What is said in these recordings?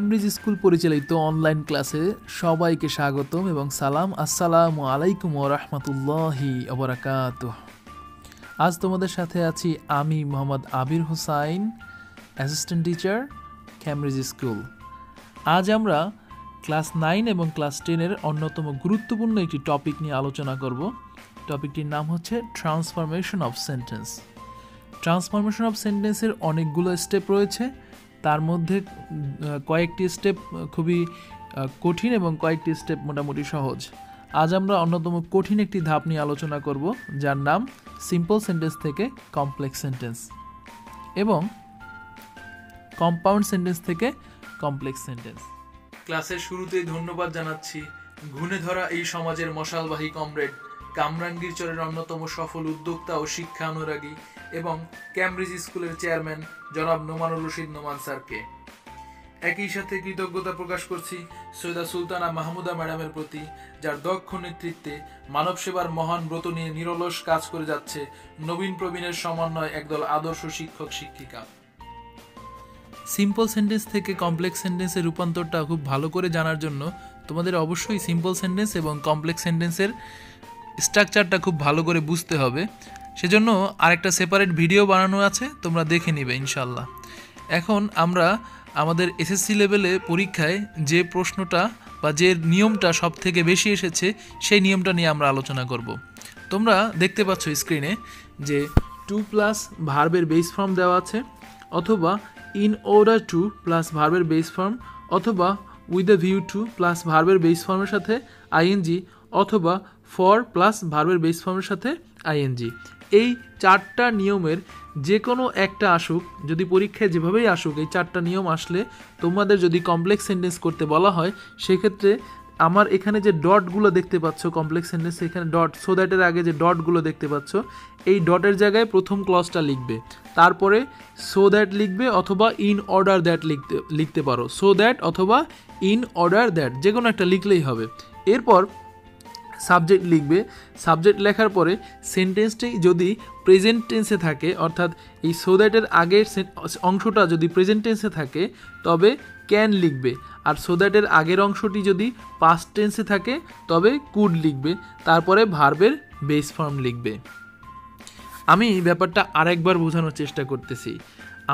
Cambridge school পরিচালিত online ক্লাসে সবাইকে স্বাগতম এবং সালাম। আসসালামু আলাইকুম ওয়া রাহমাতুল্লাহি ওয়া বারাকাতুহু। আজ তোমাদের সাথে আছি আমি Mohammad Abir Hossain, assistant teacher, Cambridge school. আজ আমরা ক্লাস 9 এবং ক্লাস 10-এর অন্যতম গুরুত্বপূর্ণ একটি টপিক নিয়ে আলোচনা করব। টপিকটির নাম হচ্ছে transformation of sentence. Transformation of সেন্টেন্সের অনেকগুলো স্টেপ রয়েছে, তার মধ্যে কয়েকটি স্টেপ খুবই কঠিন এবং কয়েকটি স্টেপ মোটামুটি সহজ। আজ আমরা অন্যতম কঠিন একটি ধাপ নিয়ে আলোচনা করব, যার নাম সিম্পল সেন্টেন্স থেকে কমপ্লেক্স সেন্টেন্স এবং কম্পাউন্ড সেন্টেন্স থেকে কমপ্লেক্স সেন্টেন্স। ক্লাসের শুরুতেই ধন্যবাদ জানাচ্ছি ঘুণে ধরা এই সমাজের মশালবাহী কমরেড, কামরাঙ্গীরচরের অন্যতম সফল উদ্যোক্তা ও শিক্ষা অনুরাগী এবং ক্যামব্রিজ স্কুলের চেয়ারম্যান জনাব নোমানুর রশিদ নোমান স্যারকে। একই সাথে কৃতজ্ঞতা প্রকাশ করছি সৈয়দা সুলতানা মাহমুদা ম্যাডামের প্রতি, যার দক্ষ নেতৃত্বে মানব সেবার মহান ব্রত নিয়ে নিরলস কাজ করে যাচ্ছে নবীন প্রবীণের সমন্বয় একদল আদর্শ শিক্ষক শিক্ষিকা। সিম্পল সেন্টেন্স থেকে কমপ্লেক্স সেন্টেন্সের রূপান্তরটা খুব ভালো করে জানার জন্য তোমাদের অবশ্যই সিম্পল সেন্টেন্স এবং কমপ্লেক্স সেন্টেন্সের স্ট্রাকচারটা খুব ভালো করে বুঝতে হবে। সেজন্য আরেকটা সেপারেট ভিডিও বানানো আছে, তোমরা দেখে নিবে ইনশাল্লাহ। এখন আমরা আমাদের এসএসসি লেভেলে পরীক্ষায় যে প্রশ্নটা বা যে নিয়মটা সব থেকে বেশি এসেছে সেই নিয়মটা নিয়ে আমরা আলোচনা করব। তোমরা দেখতে পাচ্ছ স্ক্রিনে যে টু প্লাস ভার্বের বেস ফর্ম দেওয়া আছে, অথবা ইন অর্ডার টু প্লাস ভার্বের বেস ফর্ম, অথবা with the view to plus ভার্বের বেস ফর্মের সাথে আইএনজি, অথবা ফর প্লাস ভার্বের বেস ফর্মের সাথে আইএনজি। এই চারটা নিয়মের যে কোনো একটা আসুক, যদি পরীক্ষায় যেভাবেই আসুক, এই চারটা নিয়ম আসলে তোমাদের যদি কমপ্লেক্স সেন্টেন্স করতে বলা হয়, সেক্ষেত্রে আমার এখানে যে ডটগুলো দেখতে পাচ্ছ কমপ্লেক্স সেন্টেন্স, এখানে ডট, সো দ্যাটের আগে যে ডটগুলো দেখতে পাচ্ছ, এই ডটের জায়গায় প্রথম ক্লজটা লিখবে, তারপরে সো দ্যাট লিখবে, অথবা ইন অর্ডার দ্যাট লিখতে পারো। সো দ্যাট অথবা ইন অর্ডার দ্যাট যে কোনো একটা লিখলেই হবে। এরপর সাবজেক্ট লিখবে। সাবজেক্ট লেখার পরে সেন্টেন্সটি যদি প্রেজেন্ট টেন্সে থাকে, অর্থাৎ এই সো দ্যাটের আগের অংশটা যদি প্রেজেন্ট টেন্সে থাকে তবে ক্যান লিখবে, আর সো দ্যাটের আগের অংশটি যদি পাস্ট টেন্সে থাকে তবে কুড লিখবে, তারপরে ভার্বের বেস ফর্ম লিখবে। আমি ব্যাপারটা আরেকবার বোঝানোর চেষ্টা করতেছি।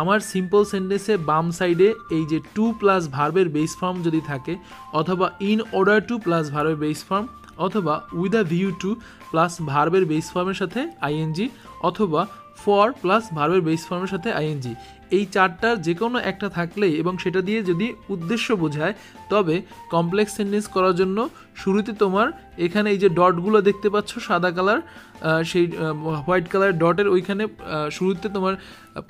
আমার সিম্পল সেন্টেন্সে বাম সাইডে এই যে টু প্লাস ভার্বের বেস ফর্ম যদি থাকে, অথবা ইন অর্ডার টু প্লাস ভার্বের বেস ফর্ম, অথবা with a view to plus ভার্বের বেস ফর্মের সাথে আইএনজি, অথবা ফর প্লাস ভার্বের বেস ফর্মের সাথে আইএনজি, এই চারটার যে কোনো একটা থাকলেই এবং সেটা দিয়ে যদি উদ্দেশ্য বোঝায়, তবে কমপ্লেক্স সেন্টেন্স করার জন্য শুরুতে তোমার এখানে এই যে ডটগুলো দেখতে পাচ্ছ সাদা কালার, সেই হোয়াইট কালার ডটের ওইখানে শুরুতে তোমার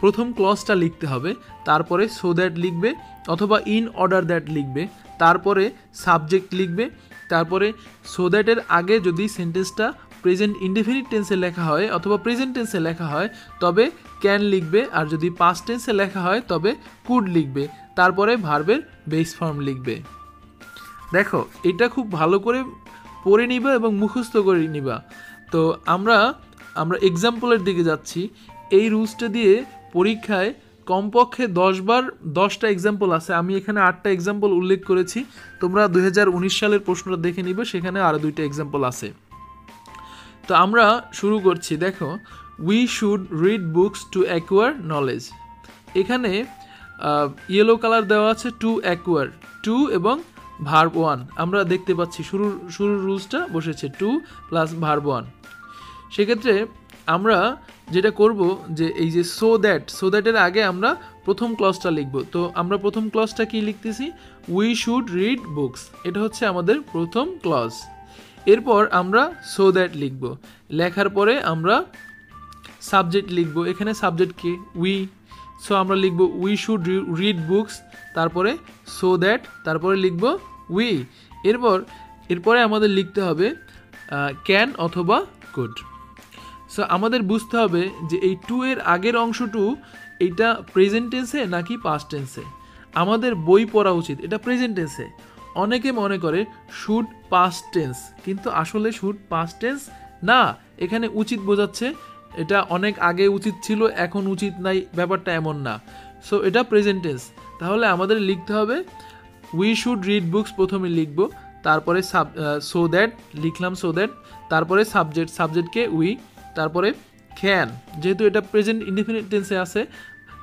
প্রথম ক্লজটা লিখতে হবে, তারপরে সো দ্যাট লিখবে, অথবা ইন অর্ডার দ্যাট লিখবে, তারপরে সাবজেক্ট লিখবে, তারপরে সো দ্যাটের আগে যদি সেন্টেন্সটা প্রেজেন্ট ইনডেফিনিট টেন্সে লেখা হয় অথবা প্রেজেন্ট টেন্সে লেখা হয় তবে ক্যান লিখবে, আর যদি পাস্ট টেন্সে লেখা হয় তবে কুড লিখবে, তারপরে ভার্বের বেস ফর্ম লিখবে। দেখো, এটা খুব ভালো করে পড়ে নিবা এবং মুখস্থ করে নিবা। তো আমরা এক্সাম্পলের দিকে যাচ্ছি। এই রুলসটা দিয়ে পরীক্ষায় কমপক্ষে 10টা এক্সাম্পল আছে। আমি এখানে 8টা এক্সাম্পল উল্লেখ করেছি, তোমরা 2019 সালের প্রশ্নটা দেখে নিবে, সেখানে আরও 2টা এক্সাম্পল আছে। তো আমরা শুরু করছি। দেখো, we should read books to acquire knowledge. এখানে ইয়েলো কালার দেওয়া আছে টু অ্যাকোয়ার, টু এবং ভার্ব ওয়ান আমরা দেখতে পাচ্ছি। শুরুর রুলসটা বসেছে টু প্লাস ভার্ব ওয়ান। সেক্ষেত্রে আমরা যেটা করব যে এই যে সো দ্যাটের আগে আমরা প্রথম ক্লজটা লিখব। তো আমরা প্রথম ক্লজটা কি লিখতেছি? উই শুড রিড বুকস, এটা হচ্ছে আমাদের প্রথম ক্লজ। এরপর আমরা সো দ্যাট লিখব, লেখার পরে আমরা সাবজেক্ট লিখব। এখানে সাবজেক্ট কি? উই। সো আমরা লিখব উই শুড রিড বুকস, তারপরে সো দ্যাট, তারপরে লিখব উই। এরপরে আমাদের লিখতে হবে ক্যান অথবা কুড। সো আমাদের বুঝতে হবে যে এই টু এর আগের অংশটু এইটা প্রেজেন্ট টেন্সে নাকি পাস্ট টেন্সে। আমাদের বই পড়া উচিত এটা প্রেজেন্ট টেন্সে। অনেকে মনে করে শুড পাস্ট টেন্স, কিন্তু আসলে শুড পাস্ট টেন্স না, এখানে উচিত বোঝাচ্ছে। এটা অনেক আগে উচিত ছিল, এখন উচিত নাই, ব্যাপারটা এমন না। সো এটা প্রেজেন্ট টেন্স। তাহলে আমাদের লিখতে হবে উই শুড রিড বুকস প্রথমে লিখবো, তারপরে সো দ্যাট লিখলাম, সো দ্যাট, তারপরে সাবজেক্টকে উই, তারপরে ক্যান, যেহেতু এটা প্রেজেন্ট ইনডিফিনিট টেন্সে আছে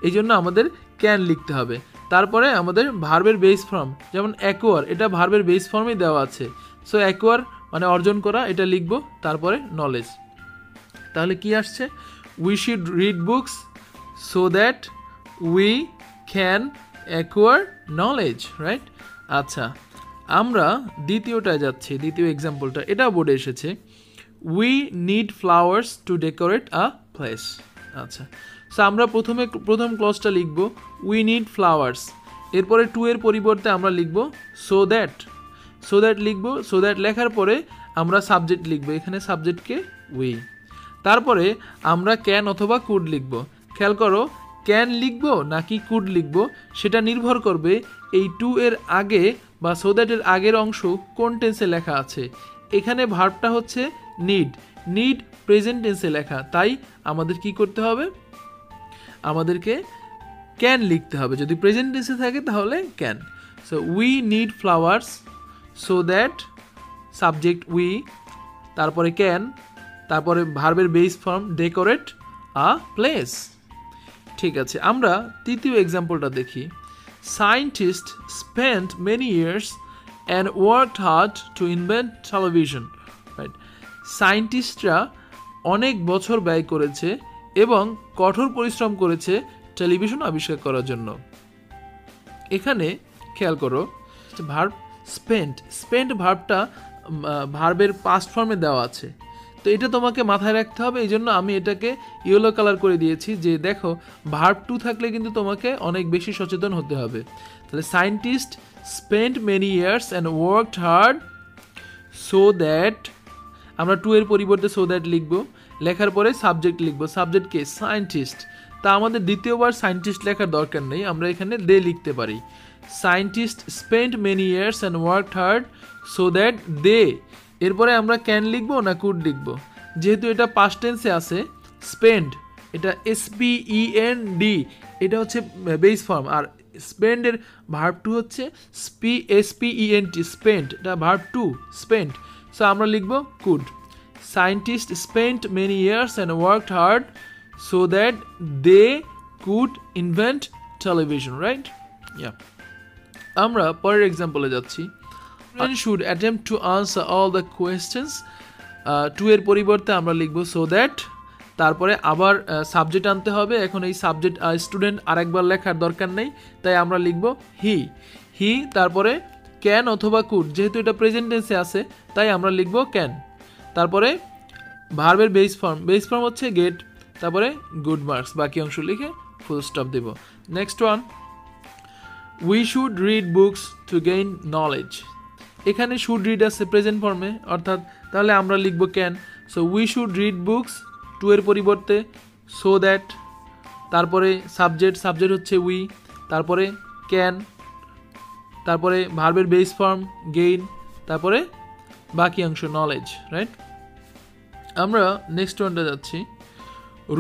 এই জন্য আমাদের ক্যান লিখতে হবে। তারপরে আমাদের ভার্বের বেস ফর্ম, যেমন অ্যাকোয়ার, এটা ভার্বের বেস ফর্মে দেওয়া আছে, সো অ্যাকোয়ার মানে অর্জন করা, এটা লিখবো, তারপরে নলেজ। তাহলে কি আসছে? We should read books so that we can acquire knowledge, right? আচ্ছা, আমরা দ্বিতীয়টায় যাচ্ছি, দ্বিতীয় এক্সাম্পলটা, এটা বোর্ডে এসেছে, we need flowers two decorate a place. আচ্ছা, সো আমরা প্রথম ক্লজটা লিখব উই নিড ফ্লাওয়ার্স, এরপরে টু এর পরিবর্তে আমরা লিখব সো দ্যাট লিখব, সো দ্যাট লেখার পরে আমরা সাবজেক্ট লিখব, এখানে সাবজেক্টকে উই, তারপরে আমরা ক্যান অথবা কুড লিখব। খেয়াল করো, ক্যান লিখব নাকি কুড লিখব সেটা নির্ভর করবে এই টু এর আগে বা সো দ্যাটের আগের অংশ কোন টেন্সে লেখা আছে। এখানে ভার্বটা হচ্ছে নিড প্রেজেন্ট টেন্সে লেখা, তাই আমাদের কি করতে হবে? আমাদেরকে ক্যান লিখতে হবে। যদি প্রেজেন্ট টেন্সে থাকে তাহলে can. So we need flowers, so that subject we, তারপরে ক্যান, তারপরে ভার্বের base form decorate a place. ঠিক আছে, আমরা তৃতীয় এক্সাম্পলটা দেখি। Scientist spent many years and worked hard to invent television, right? সায়েন্টিস্টরা অনেক বছর ব্যয় করেছে এবং কঠোর পরিশ্রম করেছে টেলিভিশন আবিষ্কার করার জন্য। এখানে খেয়াল করো, ভার্ব স্পেন্ট ভার্বটা ভার্বের পাস্ট ফর্মে দেওয়া আছে, তো এটা তোমাকে মাথায় রাখতে হবে। এই জন্য আমি এটাকে ইয়েলো কালার করে দিয়েছি, যে দেখো ভার্ব টু থাকলে কিন্তু তোমাকে অনেক বেশি সচেতন হতে হবে। তাহলে scientist spent many years and worked hard so that, আমরা টু এর পরিবর্তে সো দ্যাট লিখবো, লেখার পরে সাবজেক্ট লিখবো, সাবজেক্টকে সায়েন্টিস্ট, তা আমাদের দ্বিতীয়বার সায়েন্টিস্ট লেখার দরকার নেই, আমরা এখানে দে লিখতে পারি। Scientist spent many years and worked hard so that they, এরপরে আমরা ক্যান লিখবো না কুড লিখবো? যেহেতু এটা পাস্ট টেন্সে আছে, স্পেন্ড এটা SPEND, এটা হচ্ছে বেস ফর্ম, আর স্পেন্ডের ভার্ব টু হচ্ছে SPENT, স্পেন্ট, এটা ভার্ব টু স্পেন্ট, সো আমরা লিখবো could. Scientist spent many years and worked hard so that they could invent television, right? Yeah, আমরা পরের এক্সাম্পলে যাচ্ছি। Students should attempt to answer all the questions, to এর পরিবর্তে আমরা লিখবো সো দ্যাট, তারপরে আবার সাবজেক্ট আনতে হবে। এখন এই সাবজেক্ট স্টুডেন্ট আরেকবার লেখার দরকার নেই, তাই আমরা লিখবো হি, তারপরে ক্যান অথবা কুড, যেহেতু এটা প্রেজেন্ট টেন্সে আছে তাই আমরা লিখবো ক্যান, তারপরে ভার্বের বেস ফর্ম হচ্ছে গেট, তারপরে গুড মার্কস, বাকি অংশ লিখে ফুল স্টপ দেব। Next one, we should read books to gain knowledge. এখানে শুড রিড আছে প্রেজেন্ট ফর্মে, অর্থাৎ তাহলে আমরা লিখবো can. So we should read books, to এর পরিবর্তে সো দ্যাট, তারপরে সাবজেক্ট হচ্ছে উই, তারপরে ক্যান, তারপরে ভার্বের বেস ফর্ম গেইন, তারপরে বাকি অংশ নলেজ, রাইট? আমরা নেক্সট ওয়ানটা যাচ্ছি।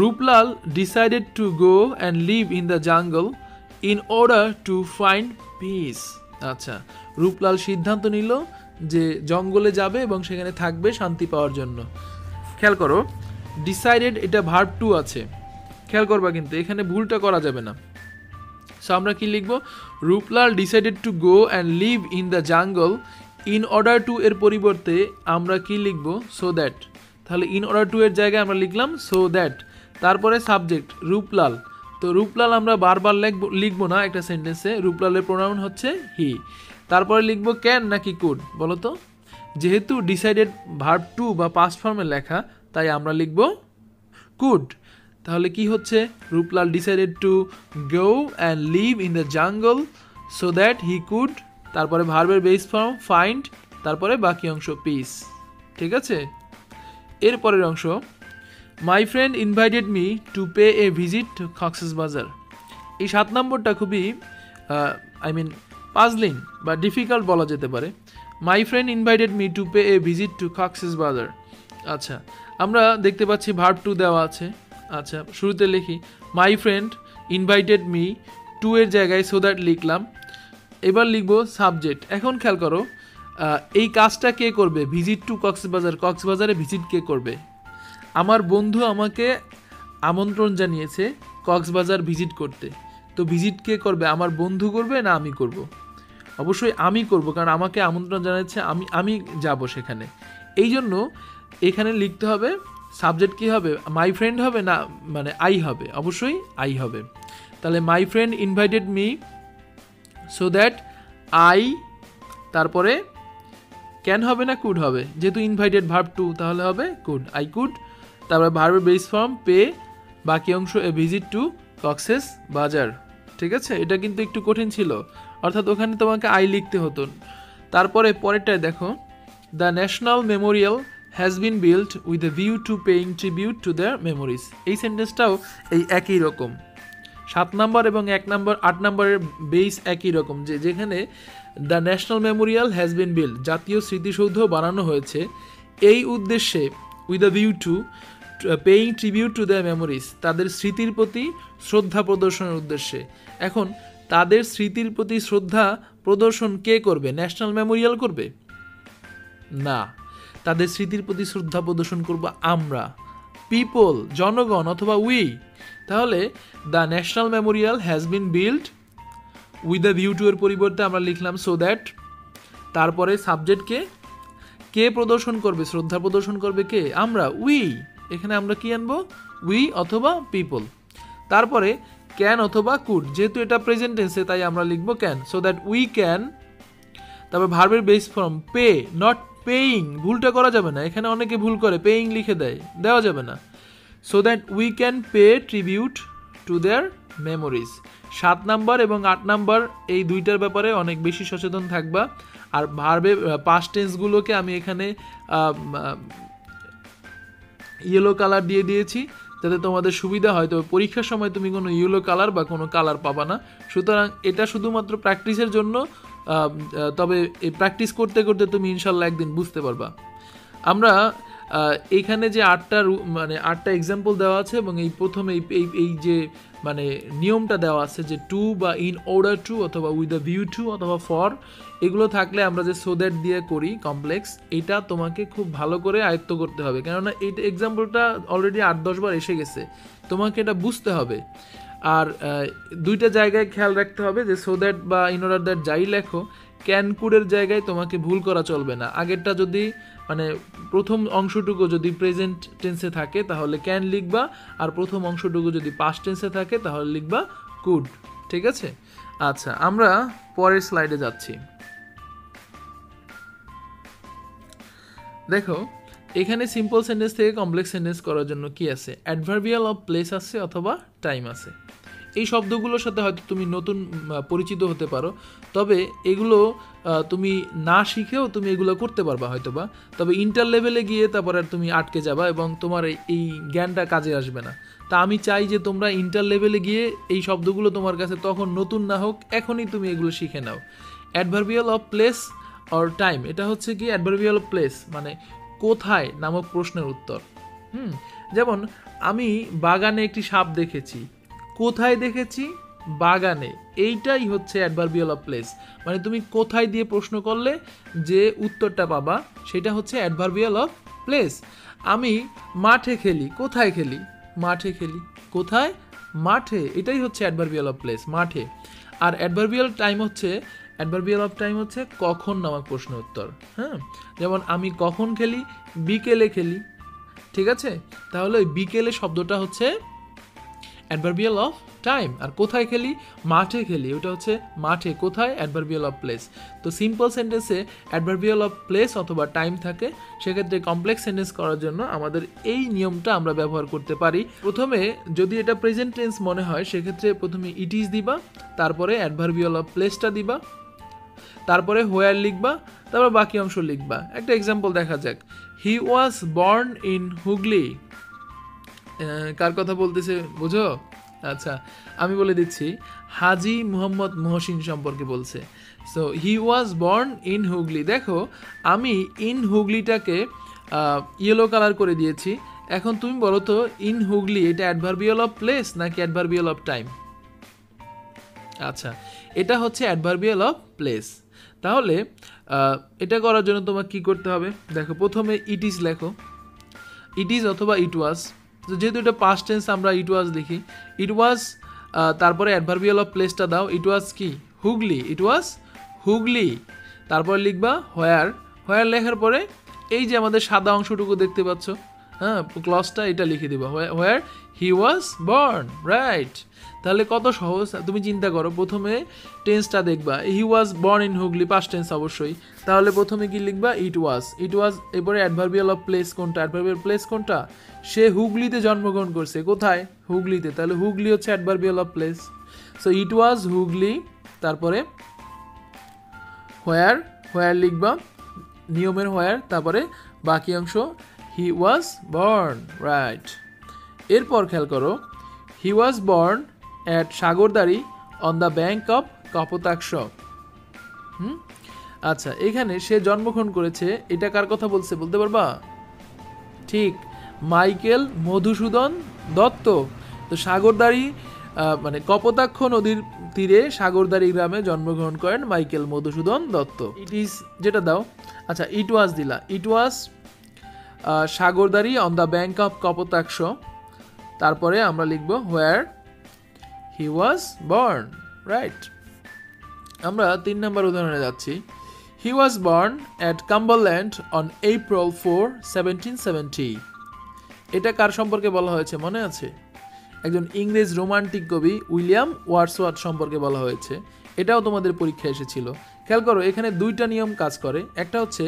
Ruplal decided to go and leave in the jungle in order to find piece. আচ্ছা, রূপলাল সিদ্ধান্ত নিল যে জঙ্গলে যাবে এবং সেখানে থাকবে শান্তি পাওয়ার জন্য। খেয়াল করো, ডিসাইডেড এটা ভার্ব টু আছে, খেয়াল করবা কিন্তু এখানে ভুলটা করা যাবে না। সো আমরা কি লিখবো? Ruplal decided to go and leave in the jungle in order to এর পরিবর্তে আমরা কি লিখবো? So that. তাহলে ইন অর্ডার টু এর জায়গায় আমরা লিখলাম সো দ্যাট, তারপরে সাবজেক্ট রূপলাল। তো রূপলাল আমরা বারবার লিখবো না একটা সেন্টেন্সে, রূপলালের প্রোনাউন হচ্ছে হি। তারপরে লিখবো ক্যান নাকি কুড বলো তো? যেহেতু ডিসাইডেড ভার্ব টু বা পাস্ট ফর্মে লেখা, তাই আমরা লিখবো কুড। তাহলে কি হচ্ছে? Ruplal decided to go and leave in the jungle so that he could, তারপরে ভার্বের বেস ফর্ম ফাইন্ড, তারপরে বাকি অংশ পিস। ঠিক আছে, এরপরের অংশ, my friend invited me to pay a visit to Cox's Bazar. এই 7 নম্বরটা খুবই পাজলিং বা ডিফিকাল্ট বলা যেতে পারে। My friend invited me to pay a visit to Cox's Bazar. আচ্ছা, আমরা দেখতে পাচ্ছি ভার্ব টু দেওয়া আছে। আচ্ছা, শুরুতে লিখি my friend invited me, to এর জায়গায় সো দ্যাট লিখলাম, এবার লিখবো সাবজেক্ট। এখন খেয়াল করো এই কাজটা কে করবে, ভিজিট টু কক্সবাজার, কক্সবাজারে ভিজিট কে করবে? আমার বন্ধু আমাকে আমন্ত্রণ জানিয়েছে কক্সবাজার ভিজিট করতে। তো ভিজিট কে করবে, আমার বন্ধু করবে না আমি করব? অবশ্যই আমি করব, কারণ আমাকে আমন্ত্রণ জানাচ্ছে, আমি যাব সেখানে। এই জন্য এখানে লিখতে হবে সাবজেক্ট কী হবে, মাই ফ্রেন্ড হবে না মানে আই হবে? অবশ্যই আই হবে। তাহলে my friend invited me so that I, তারপরে ক্যান হবে না কুড হবে? যেহেতু ইনভাইটেড ভার্ব টু, তাহলে হবে কুড, আই কুড। তারপরে ভার্বের বেস ফর্ম পে, বাকি অংশ এ ভিজিট টু কক্সেস বাজার। ঠিক আছে, এটা কিন্তু একটু কঠিন ছিল, অর্থাৎ ওখানে তোমাকে আই লিখতে হতো। তারপরে পরেরটায় দেখো, the national Memorial has been built with a view to paying tribute to their memories. এই সেন্টেন্সটাও এই একই রকম, 7 নম্বর এবং 1 নম্বর 8 নম্বরের বেস একই রকম, যেখানে the national Memorial has been built, জাতীয় স্মৃতিসৌধ বানানো হয়েছে এই উদ্দেশ্যে, with a view to paying tribute to the memories, তাদের স্মৃতির প্রতি শ্রদ্ধা প্রদর্শনের উদ্দেশ্যে। এখন তাদের স্মৃতির প্রতি শ্রদ্ধা প্রদর্শন কে করবে? ন্যাশনাল মেমোরিয়াল করবে না, তাদের স্মৃতির প্রতি শ্রদ্ধা প্রদর্শন করব আমরা, পিপল, জনগণ অথবা উই। তাহলে the national Memorial has been built with the view to এর পরিবর্তে আমরা লিখলাম সো দ্যাট, তারপরে সাবজেক্টকে কে প্রদর্শন করবে, শ্রদ্ধা প্রদর্শন করবে কে? আমরা, উই। এখানে আমরা কি আনবো? উই অথবা পিপল। তারপরে ক্যান অথবা কুড, যেহেতু এটা প্রেজেন্ট টেন্সে তাই আমরা লিখবো can, so that we can. তারপর ভার্বের base form pay, not paying, ভুলটা করা যাবে না, এখানে অনেকে ভুল করে পেইং লিখে দেওয়া যাবে না। So that we can pay tribute to their memories. 7 number এবং 8 নাম্বার এই দুইটার ব্যাপারে অনেক বেশি সচেতন থাকবা। আর ভার্বের পাস্ট টেন্সগুলোকে আমি এখানে ইয়েলো কালার দিয়ে দিয়েছি যাতে তোমাদের সুবিধা হয়। তবে পরীক্ষার সময় তুমি কোনো ইয়েলো কালার বা কোনো কালার পাবা না, সুতরাং এটা শুধুমাত্র প্র্যাকটিসের জন্য। তবে এই প্র্যাকটিস করতে করতে তুমি ইনশাল্লাহ একদিন বুঝতে পারবা। আমরা এইখানে যে 8টা এক্সাম্পল দেওয়া আছে এবং এই প্রথমে এই যে মানে নিয়মটা দেওয়া আছে যে টু বা ইন অর্ডার টু অথবা উইথ দ্য ভিউ টু অথবা ফর, এগুলো থাকলে আমরা যে সো দ্যাট দিয়ে করি কমপ্লেক্স, এটা তোমাকে খুব ভালো করে আয়ত্ত করতে হবে, কেননা এই এক্সাম্পলটা অলরেডি 8-10 বার এসে গেছে, তোমাকে এটা বুঝতে হবে। আর দুইটা জায়গায় খেয়াল রাখতে হবে যে সো দ্যাট বা ইন অর্ডার দ্যাট যাই লেখো, ক্যান কুডের জায়গায় তোমাকে ভুল করা চলবে না। আগেরটা যদি মানে প্রথম অংশটুকু যদি প্রেজেন্ট টেন্সে থাকে তাহলে ক্যান লিখবা, আর প্রথম অংশটুকু যদি পাস্ট টেন্সে থাকে তাহলে লিখবা কুড। ঠিক আছে, আচ্ছা আমরা পরের স্লাইডে যাচ্ছি। দেখো এখানে সিম্পল সেন্টেন্স থেকে কমপ্লেক্স সেন্টেন্স করার জন্য কি আছে, অ্যাডভার্বিয়াল অফ প্লেস আছে অথবা টাইম আছে। এই শব্দগুলোর সাথে হয়তো তুমি নতুন পরিচিত হতে পারো, তবে এগুলো তুমি না শিখেও তুমি এগুলো করতে পারবা হয়তোবা, তবে ইন্টার লেভেলে গিয়ে তারপরে তুমি আটকে যাবা এবং তোমার এই জ্ঞানটা কাজে আসবে না। তা আমি চাই যে তোমরা ইন্টার লেভেলে গিয়ে এই শব্দগুলো তোমার কাছে তখন নতুন না হোক, এখনই তুমি এগুলো শিখে নাও। Adverbial of place or time, এটা হচ্ছে কি অ্যাডভার্বিয়াল অফ প্লেস মানে কোথায় নামক প্রশ্নের উত্তর। যেমন আমি বাগানে একটি সাপ দেখেছি, কোথায় দেখেছি? বাগানে। এইটাই হচ্ছে অ্যাডভার্বিয়াল অফ প্লেস, মানে তুমি কোথায় দিয়ে প্রশ্ন করলে যে উত্তরটা পাবা সেটা হচ্ছে অ্যাডভার্বিয়াল অফ প্লেস। আমি মাঠে খেলি, কোথায় খেলি? মাঠে খেলি। কোথায়? মাঠে। এটাই হচ্ছে অ্যাডভার্বিয়াল অফ প্লেস, মাঠে। আর অ্যাডভার্বিয়াল অফ টাইম হচ্ছে কখন নামক প্রশ্ন উত্তর। হ্যাঁ, যেমন আমি কখন খেলি? বিকেলে খেলি। ঠিক আছে, তাহলে ওই বিকেলে শব্দটা হচ্ছে অ্যাডভার্বিয়াল অফ টাইম। আর কোথায় খেলি? মাঠে খেলি, ওটা হচ্ছে মাঠে। কোথায়? Adverbial of place. তো সিম্পল সেন্টেন্সে অ্যাডভার্বিয়াল অফ প্লেস অথবা টাইম থাকে, সেক্ষেত্রে কমপ্লেক্স সেন্টেন্স করার জন্য আমাদের এই নিয়মটা আমরা ব্যবহার করতে পারি। প্রথমে যদি এটা প্রেজেন্ট টেন্স মনে হয় সেক্ষেত্রে প্রথমে ইট ইজ দিবা, তারপরে অ্যাডভার্বিয়াল অফ প্লেসটা দিবা, তারপরে হোয়ার লিখবা, তারপর বাকি অংশ লিখবা। একটা এক্সাম্পল দেখা যাক। হি ওয়াজ বর্ন ইন হুগলি। কার কথা বলতেছে বুঝো? আচ্ছা আমি বলে দিচ্ছি, হাজি মুহাম্মদ মহসিন সম্পর্কে বলছে। So he was born in Hooghly. দেখো আমি ইন হুগলিটাকে ইয়েলো কালার করে দিয়েছি। এখন তুমি বলো তো ইন হুগলি এটা অ্যাডভার্বিয়াল অফ প্লেস নাকি অ্যাডভার্বিয়াল অফ টাইম? আচ্ছা এটা হচ্ছে অ্যাডভার্বিয়াল অফ প্লেস। তাহলে এটা করার জন্য তোমাকে কী করতে হবে, দেখো প্রথমে ইট ইজ লেখো, ইট ইজ অথবা ইট ওয়াজ। তো যেহেতু এটা পাস্ট টেন্স আমরা ইট ওয়াজ লিখি, ইট ওয়াজ, তারপরে অ্যাডভার্বিয়াল অফ প্লেসটা দাও, ইট ওয়াজ কি হুগলি, ইট ওয়াজ হুগলি। তারপর লিখবা হোয়ার, হোয়ার লেখার পরে এই যে আমাদের সাদা অংশটুকু দেখতে পাচ্ছ, হ্যাঁ ক্লজটা এটা লিখে দিবা, হোয়ার হি ওয়াজ বর্ন, রাইট। তাহলে কত সহজ, তুমি চিন্তা করো, প্রথমে টেন্সটা দেখবা, he was born in Hooghly, past tense অবশ্যই। তাহলে প্রথমে কি লিখবা, ইট ওয়াজ, ইট ওয়াজ, এরপরে অ্যাডভার্বিয়াল অফ প্লেস কোনটা, অ্যাডভার্বিয়াল প্লেস কোনটা, সে হুগলিতে জন্মগ্রহণ করছে, কোথায়, হুগলিতে, তাহলে হুগলি হচ্ছে adverbial of place. So it was Hooghly, তারপরে হোয়ার, হোয়ার লিখবা নিয়মের হোয়ার, তারপরে বাকি অংশ হি ওয়াজ বর্ন, রাইট। এরপর খেয়াল করো, he was born at Sagardari on the bank of Kapotaksha. আচ্ছা, এখানে সে জন্মগ্রহণ করেছে, এটা কার কথা বলছে বলতে পারবা? ঠিক, মাইকেল মধুসূদন দত্ত। তো সাগরদাড়ি মানে কপোতাক্ষ নদীর তীরে সাগরদাড়ি গ্রামে জন্মগ্রহণ করেন মাইকেল মধুসূদন দত্ত। ইট ইজ যেটা দাও, আচ্ছা ইট ওয়াজ দিলা, it was Sagardari on the bank of Kapotaksha, তারপরে আমরা লিখব হোয়ার হি ওয়াজ বর্ন, রাইট। আমরা 3 নম্বর উদাহরণে যাচ্ছি, he was born at Cumberland on April 4, 1770। এটা কার সম্পর্কে বলা হয়েছে মনে আছে? একজন ইংরেজ রোমান্টিক কবি উইলিয়াম ওয়ার্ডসওয়ার্থ সম্পর্কে বলা হয়েছে। এটাও তোমাদের পরীক্ষায় এসেছিল। খেয়াল করো, এখানে 2টা নিয়ম কাজ করে, একটা হচ্ছে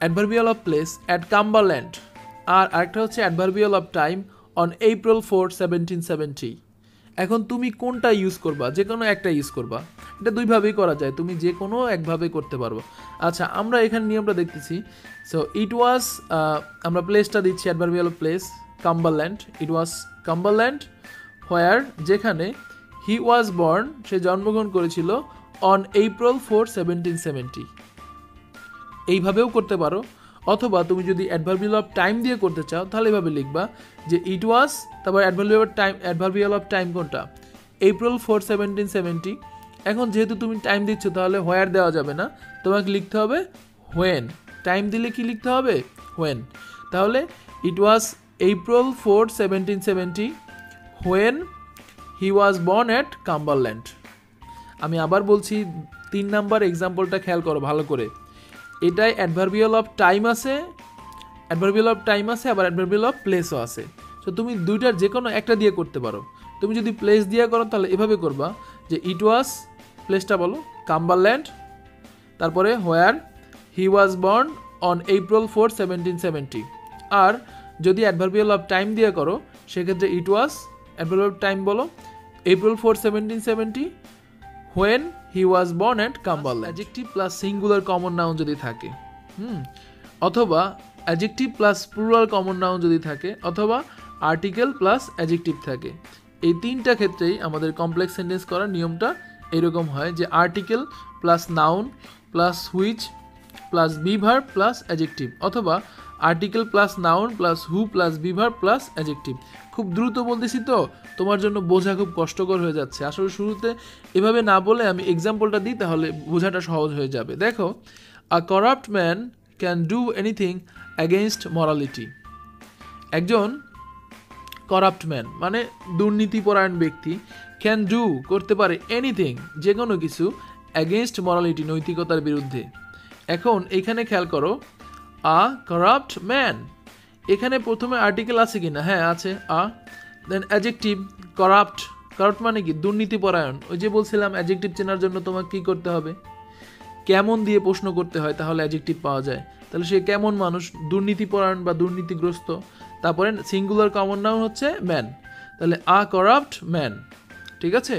adverbial of place at Cumberland, আর আরেকটা হচ্ছে adverbial of time on April 4, 1770। এখন তুমি কোনটা ইউজ করবা? যে কোনো একটা ইউজ করবা, এটা 2ভাবেই করা যায়, তুমি যে কোনো একভাবে করতে পারবো। আচ্ছা, আমরা এখানে নিয়মটা দেখতেছি। সো ইট ওয়াজ, আমরা প্লেসটা দিচ্ছি adverbial of place Cumberland, it was Cumberland, where যেখানে, হি ওয়াজ বর্ন সে জন্মগ্রহণ করেছিল অন এপ্রিল 4, 1770। এইভাবেও করতে পারো, অথবা তুমি যদি অ্যাডভার্বিয়াল অফ টাইম দিয়ে করতে চাও তাহলে এভাবে লিখবা যে ইট ওয়াজ, তারপর অ্যাডভার্বিয়াল অফ টাইম কোনটা, এপ্রিল 4, 1770। এখন যেহেতু তুমি টাইম দিচ্ছ তাহলে হোয়ার দেওয়া যাবে না, তোমাকে লিখতে হবে হোয়েন। টাইম দিলে কি লিখতে হবে? হোয়েন। তাহলে it was April 4, 1770 when he was born at Cumberland. আমি আবার বলছি, 3 নাম্বার এক্সাম্পলটা খেয়াল করো ভালো করে। এটাই অ্যাডভার্বিয়াল অফ টাইম আছে, অ্যাডভার্বিয়াল অফ টাইম আছে, আবার অ্যাডভার্বিয়াল অফ প্লেসও আছে। সো তুমি 2টার যে কোনো একটা দিয়ে করতে পারো। তুমি যদি প্লেস দিয়ে করো তাহলে এভাবে করবা যে ইট ওয়াজ, প্লেসটা বলো কাম্বারল্যান্ড, তারপরে হোয়ার হি ওয়াজ বর্ন অন এপ্রিল 4, 1770। আর যদি অ্যাডভার্বিয়াল অফ টাইম দিয়ে করো সেক্ষেত্রে ইট ওয়াজ, অ্যাডভার্বিয়াল অফ টাইম বলো April 4, 1770 when he was born at Cumberland. Adjective plus singular common noun যদি থাকে, অথবা adjective plus plural common noun যদি থাকে, অথবা আর্টিকেল প্লাস অ্যাডজেক্টিভ থাকে, এই 3টা ক্ষেত্রেই আমাদের কমপ্লেক্স সেন্টেন্স করার নিয়মটা এরকম হয় যে article plus noun plus which plus be verb plus adjective, অথবা article plus noun plus who plus be verb plus adjective. খুব দ্রুত বলতেছি তো তোমার জন্য বোঝা খুব কষ্টকর হয়ে যাচ্ছে। আসলে শুরুতে এভাবে না বলে আমি এক্সাম্পলটা দিই, তাহলে বোঝাটা সহজ হয়ে যাবে। দেখো, a corrupt man can do anything against morality. একজন করাপ্ট ম্যান মানে দুর্নীতিপরায়ণ ব্যক্তি, ক্যান ডু করতে পারে এনিথিং যে কোনো কিছু, অ্যাগেনস্ট মরালিটি নৈতিকতার বিরুদ্ধে। এখন এখানে খেয়াল করো, আ করাপ্ট ম্যান, এখানে প্রথমে আর্টিকেল আছে কি না? হ্যাঁ আছে, আ। দেন অ্যাডজেক্টিভ করাপ্ট, করাপ্ট মানে কি? দুর্নীতিপরায়ণ। ওই যে বলছিলাম অ্যাডজেক্টিভ চেনার জন্য তোমাকে কী করতে হবে? কেমন দিয়ে প্রশ্ন করতে হয়, তাহলে অ্যাডজেক্টিভ পাওয়া যায়। তাহলে সে কেমন মানুষ? দুর্নীতিপরায়ণ বা দুর্নীতিগ্রস্ত। তারপরে সিঙ্গুলার কমন নাউন হচ্ছে ম্যান, তাহলে আ করাপ্ট ম্যান। ঠিক আছে,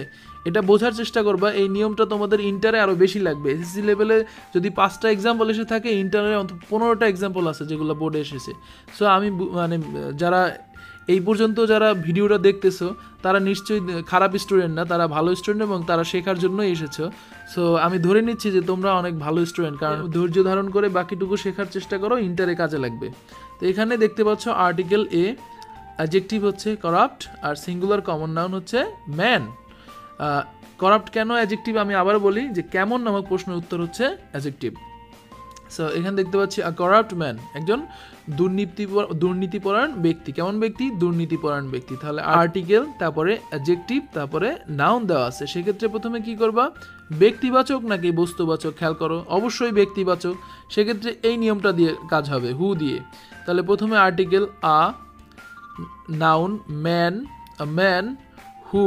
এটা বোঝার চেষ্টা করবা। এই নিয়মটা তোমাদের ইন্টারে আরও বেশি লাগবে। এসএসসি লেভেলে যদি 5টা এক্সাম্পল এসে থাকে, ইন্টারে অন্তত 15টা এক্সাম্পল আছে যেগুলো বোর্ডে এসেছে। সো আমি মানে যারা এই পর্যন্ত যারা ভিডিওটা দেখতেছো তারা নিশ্চয়ই খারাপ স্টুডেন্ট না, তারা ভালো স্টুডেন্ট এবং তারা শেখার জন্যই এসেছো। সো আমি ধরে নিচ্ছি যে তোমরা অনেক ভালো স্টুডেন্ট, কারণ ধৈর্য ধারণ করে বাকিটুকু শেখার চেষ্টা করো, ইন্টারে কাজে লাগবে। তো এখানে দেখতে পাচ্ছ আর্টিকেল এ, অ্যাডজেক্টিভ হচ্ছে করাপ্ট, আর সিঙ্গুলার কমন নাউন হচ্ছে ম্যান। করাপ্ট কেন অ্যাডজেক্টিভ আমি আবার বলি যে কেমন নামক প্রশ্নের উত্তর হচ্ছে অ্যাডজেক্টিভ। সো এখানে দেখতে পাচ্ছি আ করাপ্ট ম্যান, একজন দুর্নীতিপরায়ণ ব্যক্তি। কেমন ব্যক্তি? দুর্নীতিপরায়ণ ব্যক্তি। তাহলে আর্টিকেল, তারপরে অ্যাডজেক্টিভ, তারপরে নাউন দেওয়া আছে। সেক্ষেত্রে প্রথমে কি করবা? ব্যক্তিবাচক নাকি বস্তুবাচক? খেয়াল করো, অবশ্যই ব্যক্তিবাচক। সেক্ষেত্রে এই নিয়মটা দিয়ে কাজ হবে, হু দিয়ে। তাহলে প্রথমে article a, noun man, a man, who,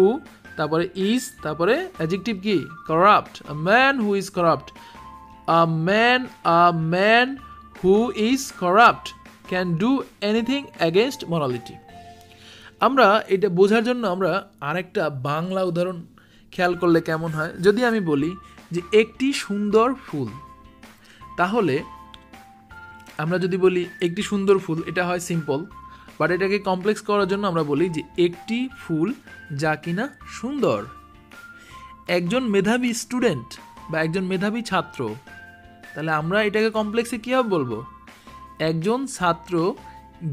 তারপরে ইজ, তারপরে অ্যাডজেক্টিভ কি? Corrupt, a man who is corrupt. A man who is corrupt can do anything against morality. আমরা এটা বোঝার জন্য আমরা আরেকটা বাংলা উদাহরণ খেয়াল করলে কেমন হয়, যদি আমি বলি যে একটি সুন্দর ফুল, তাহলে আমরা যদি বলি একটি সুন্দর ফুল, এটা হয় সিম্পল, বাট এটাকে কমপ্লেক্স করার জন্য আমরা বলি যে একটি ফুল যা কিনা সুন্দর। একজন মেধাবী স্টুডেন্ট বা একজন মেধাবী ছাত্র, তাহলে আমরা এটাকে কমপ্লেক্সে কীভাবে বলবো? একজন ছাত্র